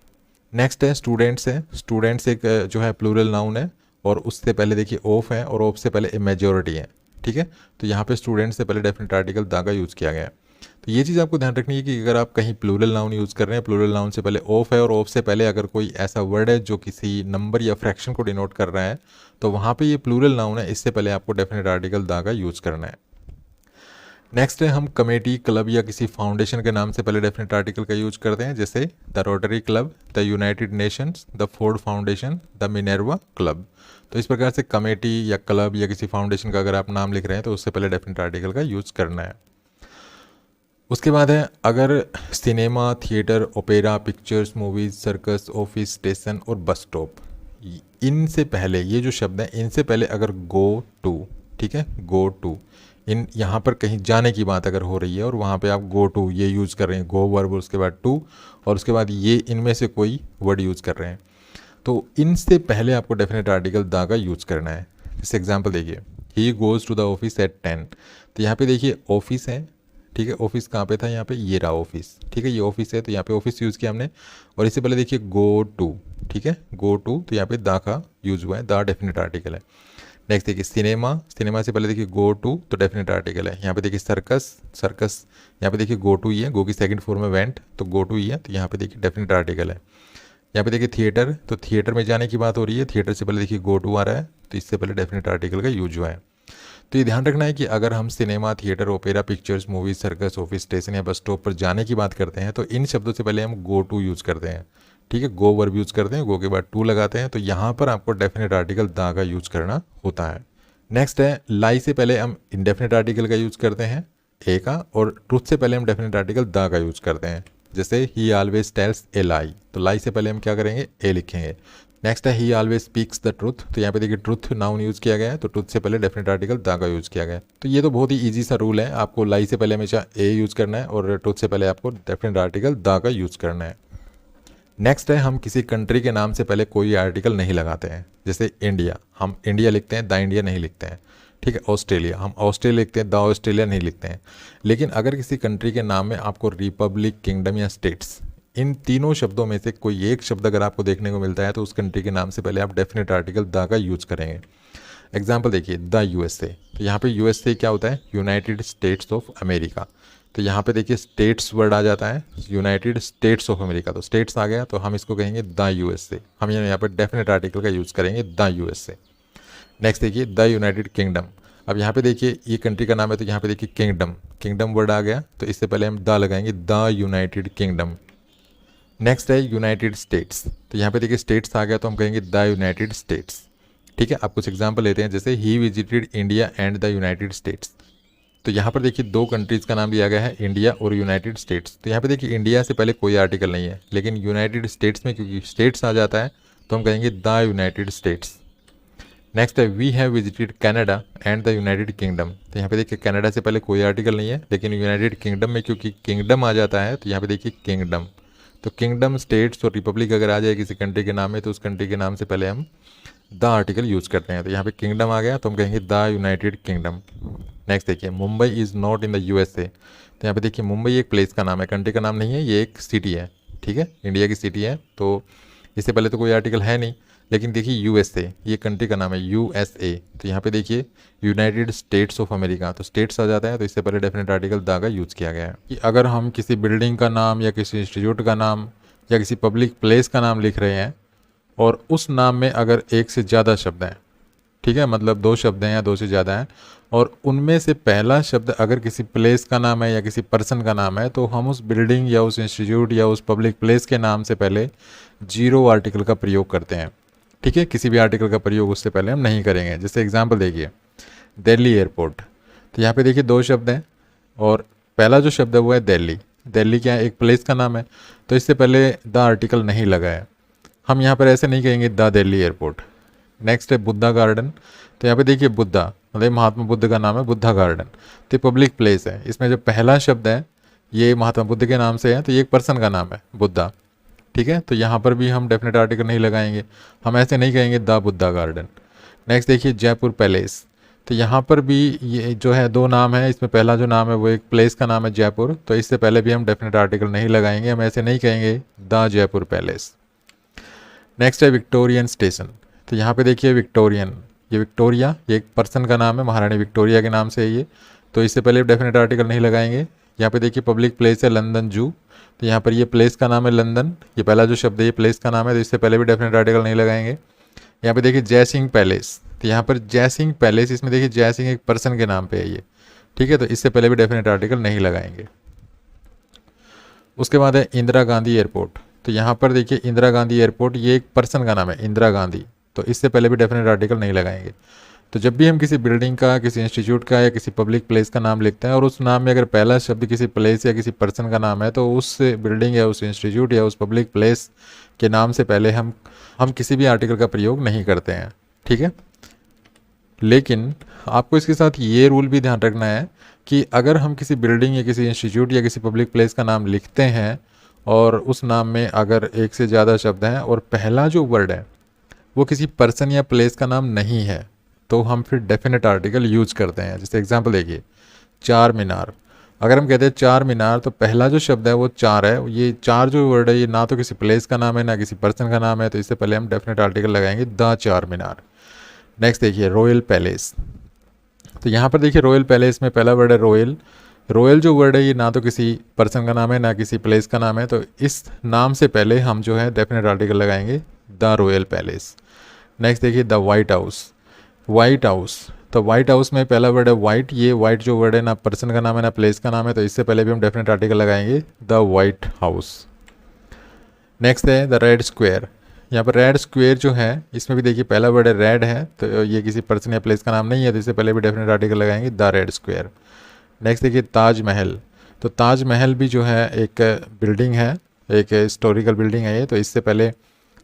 नेक्स्ट है स्टूडेंट्स है, स्टूडेंट्स एक जो है प्लूरल नाउन है और उससे पहले देखिए ऑफ है और ऑफ से पहले ए मेजॉरिटी है, ठीक है। तो यहाँ पे स्टूडेंट्स से पहले डेफिनेट आर्टिकल द का यूज़ किया गया है। तो ये चीज़ आपको ध्यान रखनी है कि अगर आप कहीं प्लूरल नाउन यूज़ कर रहे हैं, प्लूरल नाउन से पहले ऑफ है और ऑफ से पहले अगर कोई ऐसा वर्ड है जो किसी नंबर या फ्रैक्शन को डिनोट कर रहा है, तो वहाँ पे ये प्लूरल नाउन है, इससे पहले आपको डेफिनेट आर्टिकल द का यूज़ करना है। नेक्स्ट है, हम कमेटी, क्लब या किसी फाउंडेशन के नाम से पहले डेफिनेट आर्टिकल का यूज करते हैं, जैसे the rotary club, the United Nations, the Ford foundation, the Minerva club. तो इस प्रकार से कमेटी या क्लब या किसी फाउंडेशन का अगर आप नाम लिख रहे हैं तो उससे पहले डेफिनेट आर्टिकल का यूज करना है। उसके बाद है, अगर cinema, theatre, opera, pictures, movies, circus, office, station और बस स्टॉप, इनसे पहले ये जो शब्द हैं इनसे पहले अगर गो टू, ठीक है, गो टू, इन यहाँ पर कहीं जाने की बात अगर हो रही है और वहाँ पे आप गो टू ये यूज़ कर रहे हैं, गो वर्ब उसके बाद टू और उसके बाद ये इनमें से कोई वर्ड यूज़ कर रहे हैं, तो इनसे पहले आपको डेफिनेट आर्टिकल द का यूज़ करना है। जैसे एग्जांपल देखिए, he goes to the office at 10, तो यहाँ पे देखिए ऑफिस है, ठीक है, ऑफिस कहाँ पे था, यहाँ पे ये रहा ऑफिस, ठीक है, ये ऑफिस है, तो यहाँ पे ऑफिस यूज़ किया हमने और इससे पहले देखिए गो टू, ठीक है, गो टू, तो यहाँ पे द का यूज़ हुआ है, द डेफिनेट आर्टिकल है। नेक्स्ट देखिए सिनेमा, सिनेमा से पहले देखिए गो टू, तो डेफिनेट आर्टिकल है। यहाँ पे देखिए सर्कस, सर्कस यहाँ पे देखिए गो टू ही है, गो की सेकंड फॉर्म में वेंट, तो गो टू ही है, तो यहाँ पे देखिए डेफिनेट आर्टिकल है। यहाँ पे देखिए थिएटर, तो थिएटर में जाने की बात हो रही है, थिएटर से पहले देखिए गो टू आ रहा है, तो इससे पहले डेफिनेट आर्टिकल का यूज हुआ है। तो ये ध्यान रखना है कि अगर हम cinema, theatre, opera, pictures, movies, circus, office, station या बस स्टॉप पर जाने की बात करते हैं तो इन शब्दों से पहले हम गो टू यूज़ करते हैं। ठीक है, गो वर्ब यूज़ करते हैं, गो के बाद टू लगाते हैं, तो यहाँ पर आपको डेफिनेट आर्टिकल दा का यूज़ करना होता है। नेक्स्ट है लाई से पहले हम इंडेफिनेट आर्टिकल का यूज़ करते हैं ए का, और ट्रुथ से पहले हम डेफिनेट आर्टिकल दा का यूज़ करते हैं। जैसे ही ऑलवेज टेल्स ए लाई, तो लाई से पहले हम क्या करेंगे, ए लिखेंगे। नेक्स्ट है ही ऑलवेज स्पीक्स द ट्रुथ, तो यहाँ पे देखिए ट्रुथ नाउन यूज़ किया गया है, तो ट्रुथ से पहले डेफिनेट आर्टिकल दा का यूज़ किया गया है। तो ये तो बहुत ही इजी सा रूल है, आपको लाई से पहले हमेशा ए यूज़ करना है और ट्रुथ से पहले आपको डेफिनेट आर्टिकल दा का यूज़ करना है। नेक्स्ट है हम किसी कंट्री के नाम से पहले कोई आर्टिकल नहीं लगाते हैं। जैसे इंडिया, हम इंडिया लिखते हैं, द इंडिया नहीं लिखते हैं। ठीक है, ऑस्ट्रेलिया, हम ऑस्ट्रेलिया लिखते हैं, द ऑस्ट्रेलिया नहीं लिखते हैं। लेकिन अगर किसी कंट्री के नाम में आपको रिपब्लिक, किंगडम या स्टेट्स, इन तीनों शब्दों में से कोई एक शब्द अगर आपको देखने को मिलता है तो उस कंट्री के नाम से पहले आप डेफिनेट आर्टिकल द का यूज़ करेंगे। एग्जाम्पल देखिए, द यूएसए, तो यहाँ पे यूएसए क्या होता है, यूनाइटेड स्टेट्स ऑफ अमेरिका। तो यहाँ पे देखिए स्टेट्स वर्ड आ जाता है, यूनाइटेड स्टेट्स ऑफ अमेरिका, तो स्टेट्स आ गया, तो हम इसको कहेंगे द यूएसए। हम यहाँ पर डेफिनेट आर्टिकल का यूज़ करेंगे, द यूएसए। नेक्स्ट देखिए द यूनाइटेड किंगडम, अब यहाँ पे देखिए ये कंट्री का नाम है, तो यहाँ पे देखिए किंगडम, किंगडम वर्ड आ गया, तो इससे पहले हम द लगाएंगे, द यूनाइटेड किंगडम। नेक्स्ट है यूनाइटेड स्टेट्स, तो यहाँ पे देखिए स्टेट्स आ गया, तो हम कहेंगे द यूनाइटेड स्टेट्स। ठीक है, आप कुछ एग्जांपल लेते हैं, जैसे he visited India and the United states, तो यहाँ पर देखिए दो कंट्रीज़ का नाम दिया गया है, इंडिया और यूनाइटेड स्टेट्स। तो यहाँ पे देखिए इंडिया से पहले कोई आर्टिकल नहीं है, लेकिन यूनाइटेड स्टेट्स में क्योंकि स्टेट्स आ जाता है तो हम कहेंगे द यूनाइटेड स्टेट्स। नेक्स्ट है we have visited Canada and the United Kingdom, तो यहाँ पे देखिए कनाडा से पहले कोई आर्टिकल नहीं है, लेकिन यूनाइटेड किंगडम में क्योंकि किंगडम आ जाता है तो यहाँ पे देखिए किंगडम। तो किंगडम, स्टेट्स और रिपब्लिक अगर आ जाए किसी कंट्री के नाम में तो उस कंट्री के नाम से पहले हम द आर्टिकल यूज़ करते हैं। तो यहाँ पे किंगडम आ गया, तो हम कहेंगे द यूनाइटेड किंगडम। नेक्स्ट देखिए Mumbai is not in the USA, तो यहाँ पे देखिए मुंबई एक प्लेस का नाम है, कंट्री का नाम नहीं है, ये एक सिटी है। ठीक है, इंडिया की सिटी है, तो इससे पहले तो कोई आर्टिकल है नहीं। लेकिन देखिए यूएसए, ये कंट्री का नाम है यूएसए, तो यहाँ पे देखिए यूनाइटेड स्टेट्स ऑफ अमेरिका, तो स्टेट्स आ जाता है, तो इससे पहले डेफिनेट आर्टिकल द का यूज़ किया गया है। कि अगर हम किसी बिल्डिंग का नाम या किसी इंस्टीट्यूट का नाम या किसी पब्लिक प्लेस का नाम लिख रहे हैं और उस नाम में अगर एक से ज़्यादा शब्द हैं, ठीक है, मतलब दो शब्द हैं या दो से ज़्यादा हैं, और उनमें से पहला शब्द अगर किसी प्लेस का नाम है या किसी पर्सन का नाम है, तो हम उस बिल्डिंग या उस इंस्टीट्यूट या उस पब्लिक प्लेस के नाम से पहले जीरो आर्टिकल का प्रयोग करते हैं। ठीक है, किसी भी आर्टिकल का प्रयोग उससे पहले हम नहीं करेंगे। जैसे एग्जांपल देखिए दिल्ली एयरपोर्ट, तो यहाँ पे देखिए दो शब्द हैं और पहला जो शब्द है वो है दिल्ली। दिल्ली क्या है, एक प्लेस का नाम है, तो इससे पहले द आर्टिकल नहीं लगा है। हम यहाँ पर ऐसे नहीं कहेंगे द दिल्ली एयरपोर्ट। नेक्स्ट है बुद्धा गार्डन, तो यहाँ पे देखिए बुद्धा मतलब महात्मा बुद्ध का नाम है, बुद्धा गार्डन, तो पब्लिक प्लेस है, इसमें जो पहला शब्द है ये महात्मा बुद्ध के नाम से है, तो ये एक पर्सन का नाम है बुद्धा। ठीक है, तो यहाँ पर भी हम डेफिनेट आर्टिकल नहीं लगाएंगे, हम ऐसे नहीं कहेंगे द बुद्धा गार्डन। नेक्स्ट देखिए जयपुर पैलेस, तो यहाँ पर भी ये जो है दो नाम है, इसमें पहला जो नाम है वो एक प्लेस का नाम है जयपुर, तो इससे पहले भी हम डेफिनेट आर्टिकल नहीं लगाएंगे, हम ऐसे नहीं कहेंगे द जयपुर पैलेस। नेक्स्ट है विक्टोरियन स्टेशन, तो यहाँ पे देखिए विक्टोरियन, ये विक्टोरिया ये एक पर्सन का नाम है, महारानी विक्टोरिया के नाम से है ये, तो इससे पहले डेफिनेट आर्टिकल नहीं लगाएंगे। यहाँ पे देखिए पब्लिक प्लेस है लंदन जू, तो यहाँ पर ये प्लेस का नाम है लंदन, ये पहला जो शब्द है ये प्लेस का नाम है, तो इससे पहले भी डेफिनेट आर्टिकल नहीं लगाएंगे। यहाँ पे देखिए जय सिंह पैलेस, तो यहाँ पर जय सिंह पैलेस, इसमें देखिए जय सिंह एक पर्सन के नाम पे है ये। ठीक है, तो इससे पहले भी डेफिनेट आर्टिकल नहीं लगाएंगे। उसके बाद है इंदिरा गांधी एयरपोर्ट, तो यहाँ पर देखिए इंदिरा गांधी एयरपोर्ट ये एक पर्सन का नाम है इंदिरा गांधी, तो इससे पहले भी डेफिनेट आर्टिकल नहीं लगाएंगे। तो जब भी हम किसी बिल्डिंग का, किसी इंस्टीट्यूट का या किसी पब्लिक प्लेस का नाम लिखते हैं और उस नाम में अगर पहला शब्द किसी प्लेस या किसी पर्सन का नाम है, तो उस बिल्डिंग या उस इंस्टीट्यूट या उस पब्लिक प्लेस के नाम से पहले हम किसी भी आर्टिकल का प्रयोग नहीं करते हैं। ठीक है, लेकिन आपको इसके साथ ये रूल भी ध्यान रखना है कि अगर हम किसी बिल्डिंग या किसी इंस्टीट्यूट या किसी पब्लिक प्लेस का नाम लिखते हैं और उस नाम में अगर एक से ज़्यादा शब्द हैं और पहला जो वर्ड है वो किसी पर्सन या प्लेस का नाम नहीं है, तो हम फिर डेफिनेट आर्टिकल यूज करते हैं। जैसे एग्जांपल देखिए चार मीनार, अगर हम कहते हैं चार मीनार, तो पहला जो शब्द है वो चार है, ये चार जो वर्ड है ये ना तो किसी प्लेस का नाम है ना किसी पर्सन का नाम है, तो इससे पहले हम डेफिनेट आर्टिकल लगाएंगे द चार मीनार। नेक्स्ट देखिए रॉयल पैलेस। तो यहाँ पर देखिए रॉयल पैलेस में पहला वर्ड है रॉयल। रॉयल जो वर्ड है ये ना तो किसी पर्सन का नाम है ना किसी प्लेस का नाम है, तो इस नाम से पहले हम जो है डेफिनेट आर्टिकल लगाएंगे द रॉयल पैलेस। नेक्स्ट देखिए the white house. White house, तो वाइट हाउस में पहला वर्ड है वाइट। ये वाइट जो वर्ड है ना पर्सन का नाम है ना प्लेस का नाम है, तो इससे पहले भी हम डेफिनेट आर्टिकल लगाएंगे द वाइट हाउस। नेक्स्ट है द रेड स्क्वायर। यहाँ पर रेड स्क्वायर जो है इसमें भी देखिए पहला वर्ड है रेड है, तो ये किसी पर्सन या प्लेस का नाम नहीं है, तो इससे पहले भी डेफिनेट आर्टिकल लगाएंगे द रेड स्क्वायर। नेक्स्ट देखिए ताजमहल। तो ताजमहल भी जो है एक बिल्डिंग है, एक हिस्टोरिकल बिल्डिंग है ये, तो इससे पहले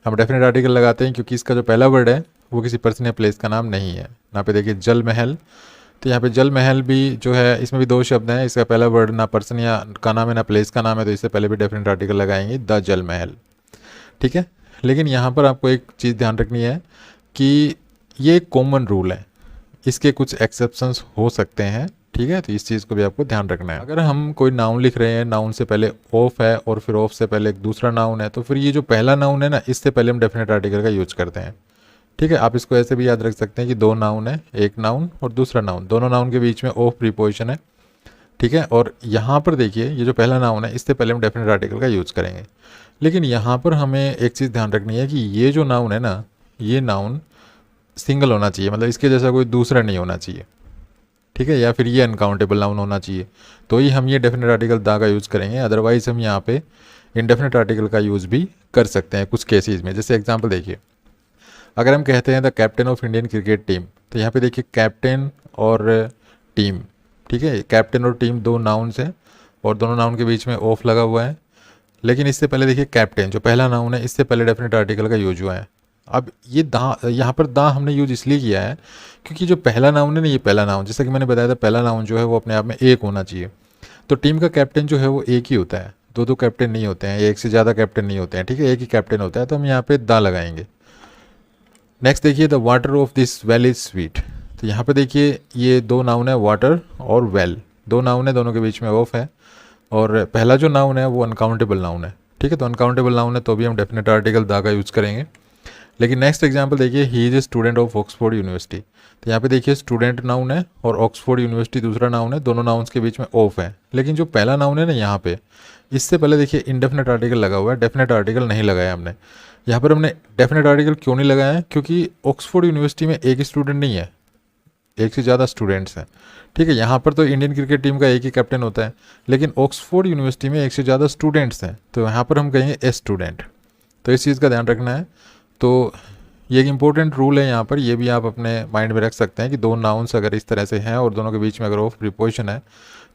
हम डेफिनेट आर्टिकल लगाते हैं क्योंकि इसका जो पहला वर्ड है वो किसी पर्सन या प्लेस का नाम नहीं है। यहाँ पे देखिए जल महल। तो यहाँ पे जल महल भी जो है इसमें भी दो शब्द हैं, इसका पहला वर्ड ना पर्सन या का नाम है ना प्लेस का नाम है, तो इससे पहले भी डेफिनेट आर्टिकल लगाएंगे द जल महल। ठीक है, लेकिन यहाँ पर आपको एक चीज़ ध्यान रखनी है कि ये एक कॉमन रूल है, इसके कुछ एक्सेप्शंस हो सकते हैं। ठीक है, तो इस चीज़ को भी आपको ध्यान रखना है। अगर हम कोई नाउन लिख रहे हैं, नाउन से पहले ऑफ है और फिर ऑफ से पहले एक दूसरा नाउन है, तो फिर ये जो पहला नाउन है ना इससे पहले हम डेफिनेट आर्टिकल का यूज करते हैं। ठीक है, आप इसको ऐसे भी याद रख सकते हैं कि दो नाउन है, एक नाउन और दूसरा नाउन, दोनों नाउन के बीच में ऑफ प्रीपोजिशन है। ठीक है, और यहाँ पर देखिए ये जो पहला नाउन है इससे पहले हम डेफिनेट आर्टिकल का यूज करेंगे। लेकिन यहाँ पर हमें एक चीज़ ध्यान रखनी है कि ये जो नाउन है ना, ये नाउन सिंगल होना चाहिए, मतलब इसके जैसा कोई दूसरा नहीं होना चाहिए। ठीक है, या फिर ये अनकाउंटेबल नाउन होना चाहिए, तो ही हम ये डेफिनेट आर्टिकल दा का यूज़ करेंगे। अदरवाइज हम यहाँ पे इनडेफिनेट आर्टिकल का यूज़ भी कर सकते हैं कुछ केसेस में। जैसे एग्जांपल देखिए, अगर हम कहते हैं the captain of Indian cricket team, तो यहाँ पे देखिए कैप्टन और टीम। ठीक है, कैप्टन और टीम दो नाउन्स हैं और दोनों नाउन के बीच में ऑफ लगा हुआ है। लेकिन इससे पहले देखिए कैप्टन जो पहला नाउन है इससे पहले डेफिनेट आर्टिकल का यूज हुआ है। अब ये दा, यहाँ पर दा हमने यूज इसलिए किया है क्योंकि जो पहला नाउन है ना, ये पहला नाउन जैसा कि मैंने बताया था, पहला नाउन जो है वो अपने आप में एक होना चाहिए। तो टीम का कैप्टन जो है वो एक ही होता है, दो दो कैप्टन नहीं होते हैं, एक से ज़्यादा कैप्टन नहीं होते हैं। ठीक है, एक ही कैप्टन होता है, तो हम यहाँ पे दा लगाएंगे। नेक्स्ट देखिए the water of this well is sweet. तो यहाँ पे देखिए ये दो नाउन है, वाटर और वेल, दो नाउन है, दोनों के बीच में ऑफ है, और पहला जो नाउन है वो अनकाउंटेबल नाउन है। ठीक है, तो अनकाउंटेबल नाउन है तो भी हम डेफिनेट आर्टिकल दा का यूज़ करेंगे। लेकिन नेक्स्ट एग्जांपल देखिए, he is a student of Oxford university. तो यहाँ पे देखिए स्टूडेंट नाउन है और ऑक्सफोर्ड यूनिवर्सिटी दूसरा नाउन है, दोनों नाउन्स के बीच में ऑफ है। लेकिन जो पहला नाउन है ना यहाँ पे, इससे पहले देखिए इनडेफिनेट आर्टिकल लगा हुआ है, डेफिनेट आर्टिकल नहीं लगाया हमने। यहाँ पर हमने डेफिनेट आर्टिकल क्यों नहीं लगाया है, क्योंकि ऑक्सफोर्ड यूनिवर्सिटी में एक स्टूडेंट नहीं है, एक से ज़्यादा स्टूडेंट्स हैं। ठीक है, यहाँ पर तो इंडियन क्रिकेट टीम का एक ही कैप्टन होता है, लेकिन ऑक्सफोर्ड यूनिवर्सिटी में एक से ज़्यादा स्टूडेंट्स हैं, तो यहाँ पर हम कहेंगे ए स्टूडेंट। तो इस चीज़ का ध्यान रखना है। तो ये एक इंपॉर्टेंट रूल है यहाँ पर, ये भी आप अपने माइंड में रख सकते हैं कि दो नाउन्स अगर इस तरह से हैं और दोनों के बीच में अगर ऑफ प्रीपोजिशन है,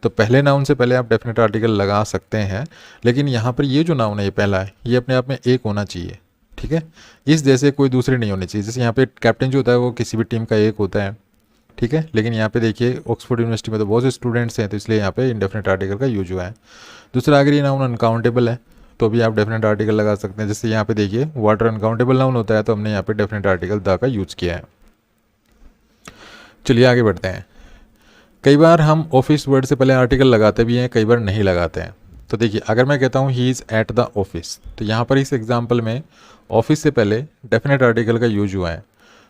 तो पहले नाउन से पहले आप डेफिनेट आर्टिकल लगा सकते हैं। लेकिन यहाँ पर ये जो नाउन है ये पहला है, ये अपने आप में एक होना चाहिए। ठीक है, इस जैसे कोई दूसरी नहीं होनी चाहिए। जैसे यहाँ पे कैप्टन जो होता है वो किसी भी टीम का एक होता है। ठीक है, लेकिन यहाँ पे देखिए ऑक्सफोर्ड यूनिवर्सिटी में तो बहुत से स्टूडेंट्स हैं, तो इसलिए यहाँ पे इंडेफिनेट आर्टिकल का यूज हुआ है। दूसरा, अगर ये नाउन अनकाउंटेबल है तो भी आप डेफिनेट आर्टिकल लगा सकते हैं। जैसे यहाँ पे देखिए वाटर अनकाउंटेबल नाउन होता है, तो हमने यहाँ पे डेफिनेट आर्टिकल द का यूज किया है। चलिए आगे बढ़ते हैं। कई बार हम ऑफिस वर्ड से पहले आर्टिकल लगाते भी हैं, कई बार नहीं लगाते हैं। तो देखिए अगर मैं कहता हूँ he is at the office, तो यहाँ पर इस एग्जाम्पल में ऑफिस से पहले डेफिनेट आर्टिकल का यूज हुआ है।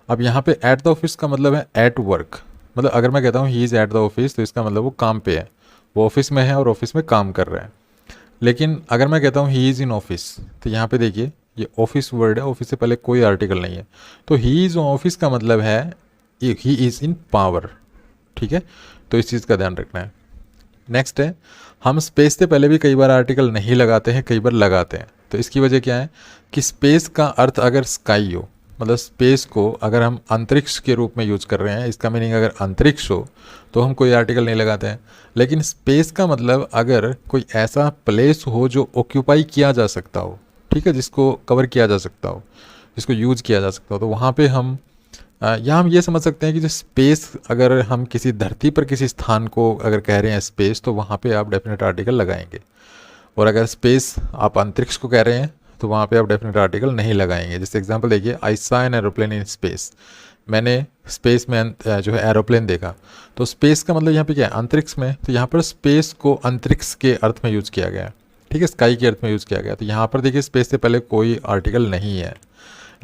अब यहाँ पे एट द ऑफिस का मतलब है एट वर्क, मतलब अगर मैं कहता हूँ he is at the office, तो इसका मतलब वो काम पे है, वो ऑफिस में है और ऑफिस में काम कर रहा है। लेकिन अगर मैं कहता हूँ ही इज़ इन ऑफिस, तो यहाँ पे देखिए ये ऑफिस वर्ड है, ऑफिस से पहले कोई आर्टिकल नहीं है, तो ही इज़ ऑफिस का मतलब है ही इज़ इन पावर। ठीक है, तो इस चीज़ का ध्यान रखना है। नेक्स्ट है, हम स्पेस से पहले भी कई बार आर्टिकल नहीं लगाते हैं, कई बार लगाते हैं। तो इसकी वजह क्या है कि स्पेस का अर्थ अगर स्काई हो, मतलब स्पेस को अगर हम अंतरिक्ष के रूप में यूज कर रहे हैं, इसका मीनिंग अगर अंतरिक्ष हो तो हम कोई आर्टिकल नहीं लगाते हैं। लेकिन स्पेस का मतलब अगर कोई ऐसा प्लेस हो जो ऑक्यूपाई किया जा सकता हो, ठीक है, जिसको कवर किया जा सकता हो, जिसको यूज किया जा सकता हो, तो वहाँ पे हम या हम ये समझ सकते हैं कि जो स्पेस, अगर हम किसी धरती पर किसी स्थान को अगर कह रहे हैं स्पेस, तो वहाँ पे आप डेफिनेट आर्टिकल लगाएंगे। और अगर स्पेस आप अंतरिक्ष को कह रहे हैं तो वहाँ पे आप डेफिनेट आर्टिकल नहीं लगाएंगे। जैसे एग्जांपल देखिए, आई सा एन एरोप्लेन इन स्पेस, मैंने स्पेस में जो है एरोप्लेन देखा। तो स्पेस का मतलब यहाँ पे क्या है, अंतरिक्ष में, तो यहाँ पर स्पेस को अंतरिक्ष के अर्थ में यूज़ किया गया है। ठीक है, स्काई के अर्थ में यूज़ किया गया। तो यहाँ पर देखिए स्पेस से पहले कोई आर्टिकल नहीं है।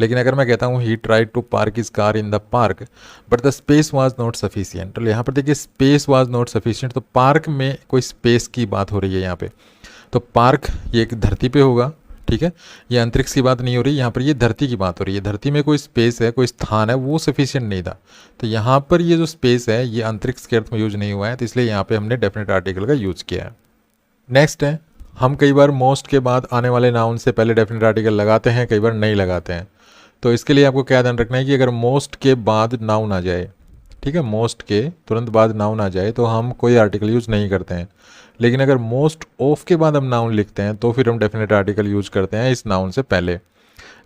लेकिन अगर मैं कहता हूँ he tried to park is car in the park but the space was not sufficient, तो यहाँ पर देखिए स्पेस वाज नॉट सफिशिएंट, तो पार्क में कोई स्पेस की बात हो रही है यहाँ पे। तो पार्क ये एक धरती पे होगा, ठीक है, ये अंतरिक्ष की बात नहीं हो रही, यहाँ पर ये धरती की बात हो रही है। धरती में कोई स्पेस है, कोई स्थान है, वो सफिशिएंट नहीं था। तो यहाँ पर ये जो स्पेस है ये अंतरिक्ष के अर्थ में यूज नहीं हुआ है, तो इसलिए यहाँ पे हमने डेफिनेट आर्टिकल का यूज किया है। नेक्स्ट है, हम कई बार मोस्ट के बाद आने वाले नाउन से पहले डेफिनेट आर्टिकल लगाते हैं, कई बार नहीं लगाते हैं। तो इसके लिए आपको क्या ध्यान रखना है कि अगर मोस्ट के बाद नाउन आ जाए, ठीक है, मोस्ट के तुरंत बाद नाउन आ जाए तो हम कोई आर्टिकल यूज़ नहीं करते हैं। लेकिन अगर मोस्ट ऑफ के बाद हम नाउन लिखते हैं तो फिर हम डेफिनेट आर्टिकल यूज़ करते हैं इस नाउन से पहले।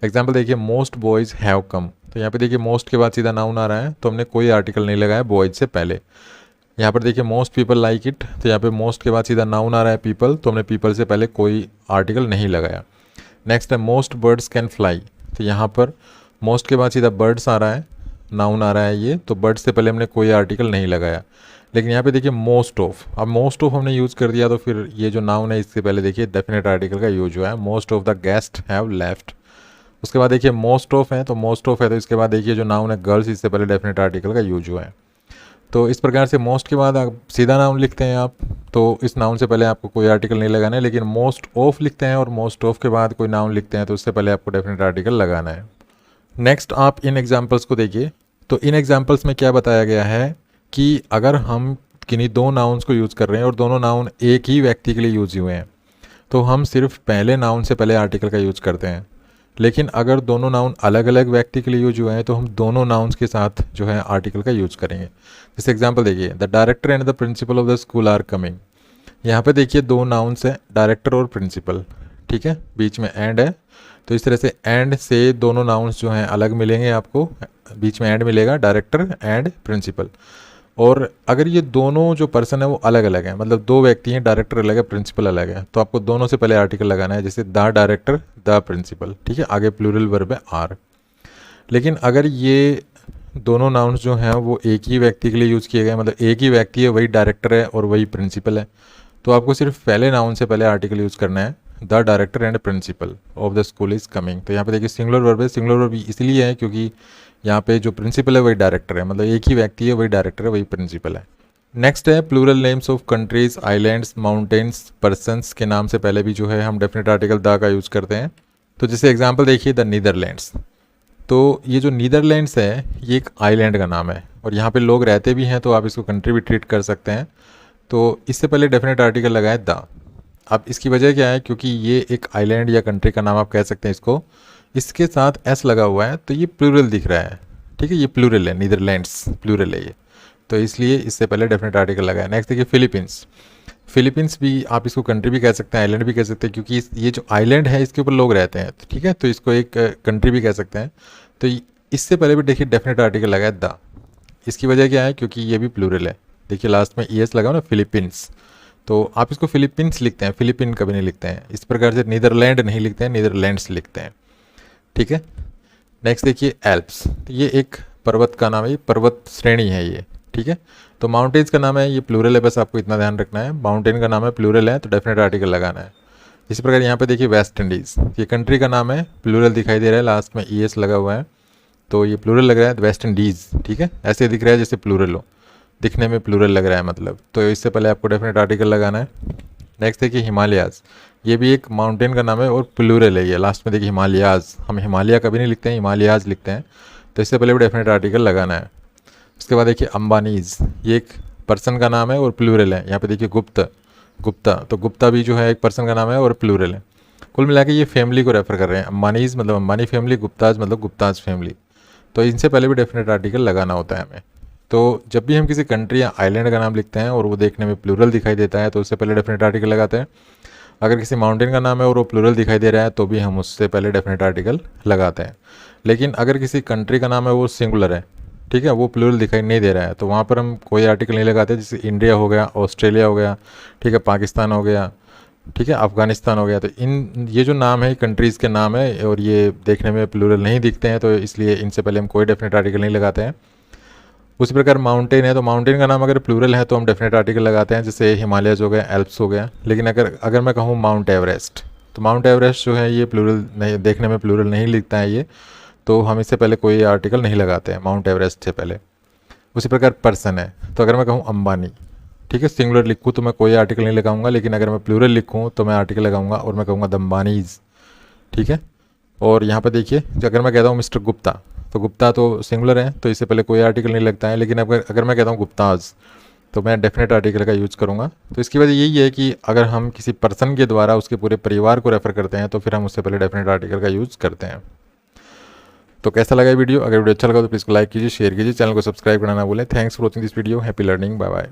एग्जाम्पल देखिए, मोस्ट बॉयज़ हैव कम, तो यहाँ पे देखिए मोस्ट के बाद सीधा नाउन आ रहा है, तो हमने कोई आर्टिकल नहीं लगाया बॉयज़ से पहले। यहाँ पर देखिए मोस्ट पीपल लाइक इट, तो यहाँ पे मोस्ट के बाद सीधा नाउन आ रहा है पीपल, तो हमने पीपल से पहले कोई आर्टिकल नहीं लगाया। नेक्स्ट है, मोस्ट बर्ड्स कैन फ्लाई, तो यहाँ पर मोस्ट के बाद सीधा बर्ड्स आ रहा है, नाउन आ रहा है ये, तो बर्ड्स से पहले हमने कोई आर्टिकल नहीं लगाया। लेकिन यहाँ पे देखिए मोस्ट ऑफ, अब मोस्ट ऑफ हमने यूज़ कर दिया तो फिर ये जो नाउन है इससे पहले देखिए डेफिनेट आर्टिकल का यूज हुआ है, most of the guest have left. उसके बाद देखिए मोस्ट ऑफ है, तो मोस्ट ऑफ है तो इसके बाद देखिए जो नाउन है गर्ल्स, इससे पहले डेफिनेट आर्टिकल का यूज हुआ है। तो इस प्रकार से मोस्ट के बाद आप सीधा नाउन लिखते हैं आप, तो इस नाउन से पहले आपको कोई आर्टिकल नहीं लगाना है। लेकिन मोस्ट ऑफ लिखते हैं और मोस्ट ऑफ के बाद कोई नाउन लिखते हैं तो उससे पहले आपको डेफिनेट आर्टिकल लगाना है। नेक्स्ट आप इन एग्जाम्पल्स को देखिए, तो इन एग्जाम्पल्स में क्या बताया गया है कि अगर हम किन्हीं दो नाउन्स को यूज़ कर रहे हैं और दोनों नाउन एक ही व्यक्ति के लिए यूज़ हुए हैं तो हम सिर्फ पहले नाउन से पहले आर्टिकल का यूज़ करते हैं। लेकिन अगर दोनों नाउन अलग अलग व्यक्ति के लिए यूज हुए हैं तो हम दोनों नाउन्स के साथ जो है आर्टिकल का यूज करेंगे। जैसे एग्जांपल देखिए, the director and the principal of the school are coming, यहाँ पे देखिए दो नाउन्स हैं, डायरेक्टर और प्रिंसिपल, ठीक है, बीच में एंड है, तो इस तरह से एंड से दोनों नाउन्स जो हैं अलग मिलेंगे, आपको बीच में एंड मिलेगा, डायरेक्टर एंड प्रिंसिपल। और अगर ये दोनों जो पर्सन है वो अलग अलग हैं, मतलब दो व्यक्ति हैं, डायरेक्टर अलग है प्रिंसिपल अलग है, तो आपको दोनों से पहले आर्टिकल लगाना है, जैसे द डायरेक्टर द प्रिंसिपल, ठीक है, आगे प्लूरल वर्ब है आर। लेकिन अगर ये दोनों नाउन्स जो हैं वो एक ही व्यक्ति के लिए यूज़ किए गए, मतलब एक ही व्यक्ति है, वही डायरेक्टर है और वही प्रिंसिपल है, तो आपको सिर्फ पहले नाउन से पहले आर्टिकल यूज़ करना है, the director and principal of the school is coming. तो यहाँ पे देखिए सिंगुलर वर्ब है, सिंगुलर वर्ब इसलिए है क्योंकि यहाँ पे जो प्रिंसिपल है वही डायरेक्टर है, मतलब एक ही व्यक्ति है, वही डायरेक्टर है, वही प्रिंसिपल है। नेक्स्ट है plural names of countries, islands, mountains, persons के नाम से पहले भी जो है हम डेफिनेट आर्टिकल द का यूज़ करते हैं। तो जैसे एग्जांपल देखिए, द नीदरलैंड्स, तो ये जो नीदरलैंड्स है ये एक आइलैंड का नाम है और यहाँ पे लोग रहते भी हैं, तो आप इसको कंट्री भी ट्रीट कर सकते हैं। तो इससे पहले डेफिनेट आर्टिकल लगाए द। अब इसकी वजह क्या है, क्योंकि ये एक आइलैंड या कंट्री का नाम आप कह सकते हैं इसको, इसके साथ एस लगा हुआ है तो ये प्लूरल दिख रहा है, ठीक है, ये प्लूरल है, नीदरलैंड्स प्लूरल है ये, तो इसलिए इससे पहले डेफिनेट आर्टिकल लगाया। नेक्स्ट देखिए फिलीपींस, फिलीपींस भी आप इसको कंट्री भी कह सकते हैं, आइलैंड भी कह सकते हैं, क्योंकि ये जो आइलैंड है इसके ऊपर लोग रहते हैं, ठीक है, तो इसको एक कंट्री भी कह सकते हैं। तो इससे पहले भी देखिए डेफिनेट आर्टिकल लगाया द। इसकी वजह क्या है, क्योंकि ये भी प्लूरल है, देखिए लास्ट में ES लगा ना, फिलीपींस, तो आप इसको फिलीपींस लिखते हैं, फिलीपीन कभी नहीं लिखते हैं, इस प्रकार से नीदरलैंड नहीं लिखते हैं, नीदरलैंड्स लिखते हैं, ठीक है। नेक्स्ट देखिए एल्प्स, तो ये एक पर्वत का नाम है, ये पर्वत श्रेणी है ये, ठीक है। तो माउंटेन्स का नाम है, ये प्लूरल है, बस आपको इतना ध्यान रखना है, माउंटेन का नाम है, प्लूरल है, तो डेफिनेट आर्टिकल लगाना है। इसी प्रकार यहाँ पे देखिए वेस्ट इंडीज़, ये कंट्री का नाम है, प्लूरल दिखाई दे रहा है, लास्ट में ES लगा हुआ है, तो ये प्लूरल लग रहा है, वेस्ट इंडीज़, ठीक है, ऐसे दिख रहा है जैसे प्लूरल हो, दिखने में प्लूरल लग रहा है मतलब, तो इससे पहले आपको डेफिनेट आर्टिकल लगाना है। नेक्स्ट देखिए हिमालयाज़, ये भी एक माउंटेन का नाम है और प्लूरल है ये, लास्ट में देखिए हिमालयाज़, हम हिमालय कभी नहीं लिखते हैं, हिमालयाज़ लिखते हैं, तो इससे पहले भी डेफिनेट आर्टिकल लगाना है। उसके बाद देखिए अंबानीज़, ये एक पर्सन का नाम है और प्लूरल है, यहाँ पे देखिए गुप्ता, तो गुप्ता भी जो है एक पर्सन का नाम है और प्लूरल है। कुल मिला के ये फैमिली को रेफर कर रहे हैं, अंबानीज़ मतलब अंबानी फैमिली, गुप्ताज मतलब गुप्ताज फैमिली, तो इनसे पहले भी डेफिनेट आर्टिकल लगाना होता है हमें। तो जब भी हम किसी कंट्री या आइलैंड का नाम लिखते हैं और वो देखने में प्लूरल दिखाई देता है तो उससे पहले डेफिनेट आर्टिकल लगाते हैं। अगर किसी माउंटेन का नाम है और वो प्लूरल दिखाई दे रहा है तो भी हम उससे पहले डेफिनेट आर्टिकल लगाते हैं। लेकिन अगर किसी कंट्री का नाम है वो सिंगुलर है, ठीक है, वो प्लूरल दिखाई नहीं दे रहा है, तो वहाँ पर हम कोई आर्टिकल नहीं लगाते, जैसे इंडिया हो गया, ऑस्ट्रेलिया हो गया, ठीक है, पाकिस्तान हो गया, ठीक है, अफगानिस्तान हो गया, तो ये जो नाम है कंट्रीज़ के नाम है और ये देखने में प्लूरल नहीं दिखते हैं, तो इसलिए इनसे पहले हम कोई डेफिनेट आर्टिकल नहीं लगाते हैं। उसी प्रकार माउंटेन है, तो माउंटेन का नाम अगर प्लूरल है तो हम डेफिनेट आर्टिकल लगाते हैं, जैसे हिमालयस हो गया, एल्प्स हो गया। लेकिन अगर मैं कहूँ माउंट एवरेस्ट, तो माउंट एवरेस्ट जो है ये प्लूरल नहीं, देखने में प्लूरल नहीं लिखता है ये, तो हम इससे पहले कोई आर्टिकल नहीं लगाते हैं माउंट एवरेस्ट से पहले। उसी प्रकार पर्सन है, तो अगर मैं कहूँ अंबानी, ठीक है, सिंगुलर लिखूँ तो मैं कोई आर्टिकल नहीं लगाऊंगा, लेकिन अगर मैं प्लूरल लिखूँ तो मैं आर्टिकल लगाऊंगा और मैं कहूँगा द अंबानीज, ठीक है। और यहाँ पर देखिए, अगर मैं कहता हूँ मिस्टर गुप्ता, तो गुप्ता तो सिंगुलर है तो इससे पहले कोई आर्टिकल नहीं लगता है, लेकिन अगर मैं कहता हूँ गुप्ताज तो मैं डेफिनेट आर्टिकल का यूज़ करूँगा। तो इसकी वजह यही है कि अगर हम किसी पर्सन के द्वारा उसके पूरे परिवार को रेफ़र करते हैं तो फिर हम उससे पहले डेफिनेट आर्टिकल का यूज़ करते हैं। तो कैसा लगा ये वीडियो? अगर वीडियो अच्छा लगा तो प्लीज़ लाइक कीजिए, शेयर कीजिए, चैनल को सब्सक्राइब करना ना भूलें। Thanks for watching this video. Happy learning, bye bye.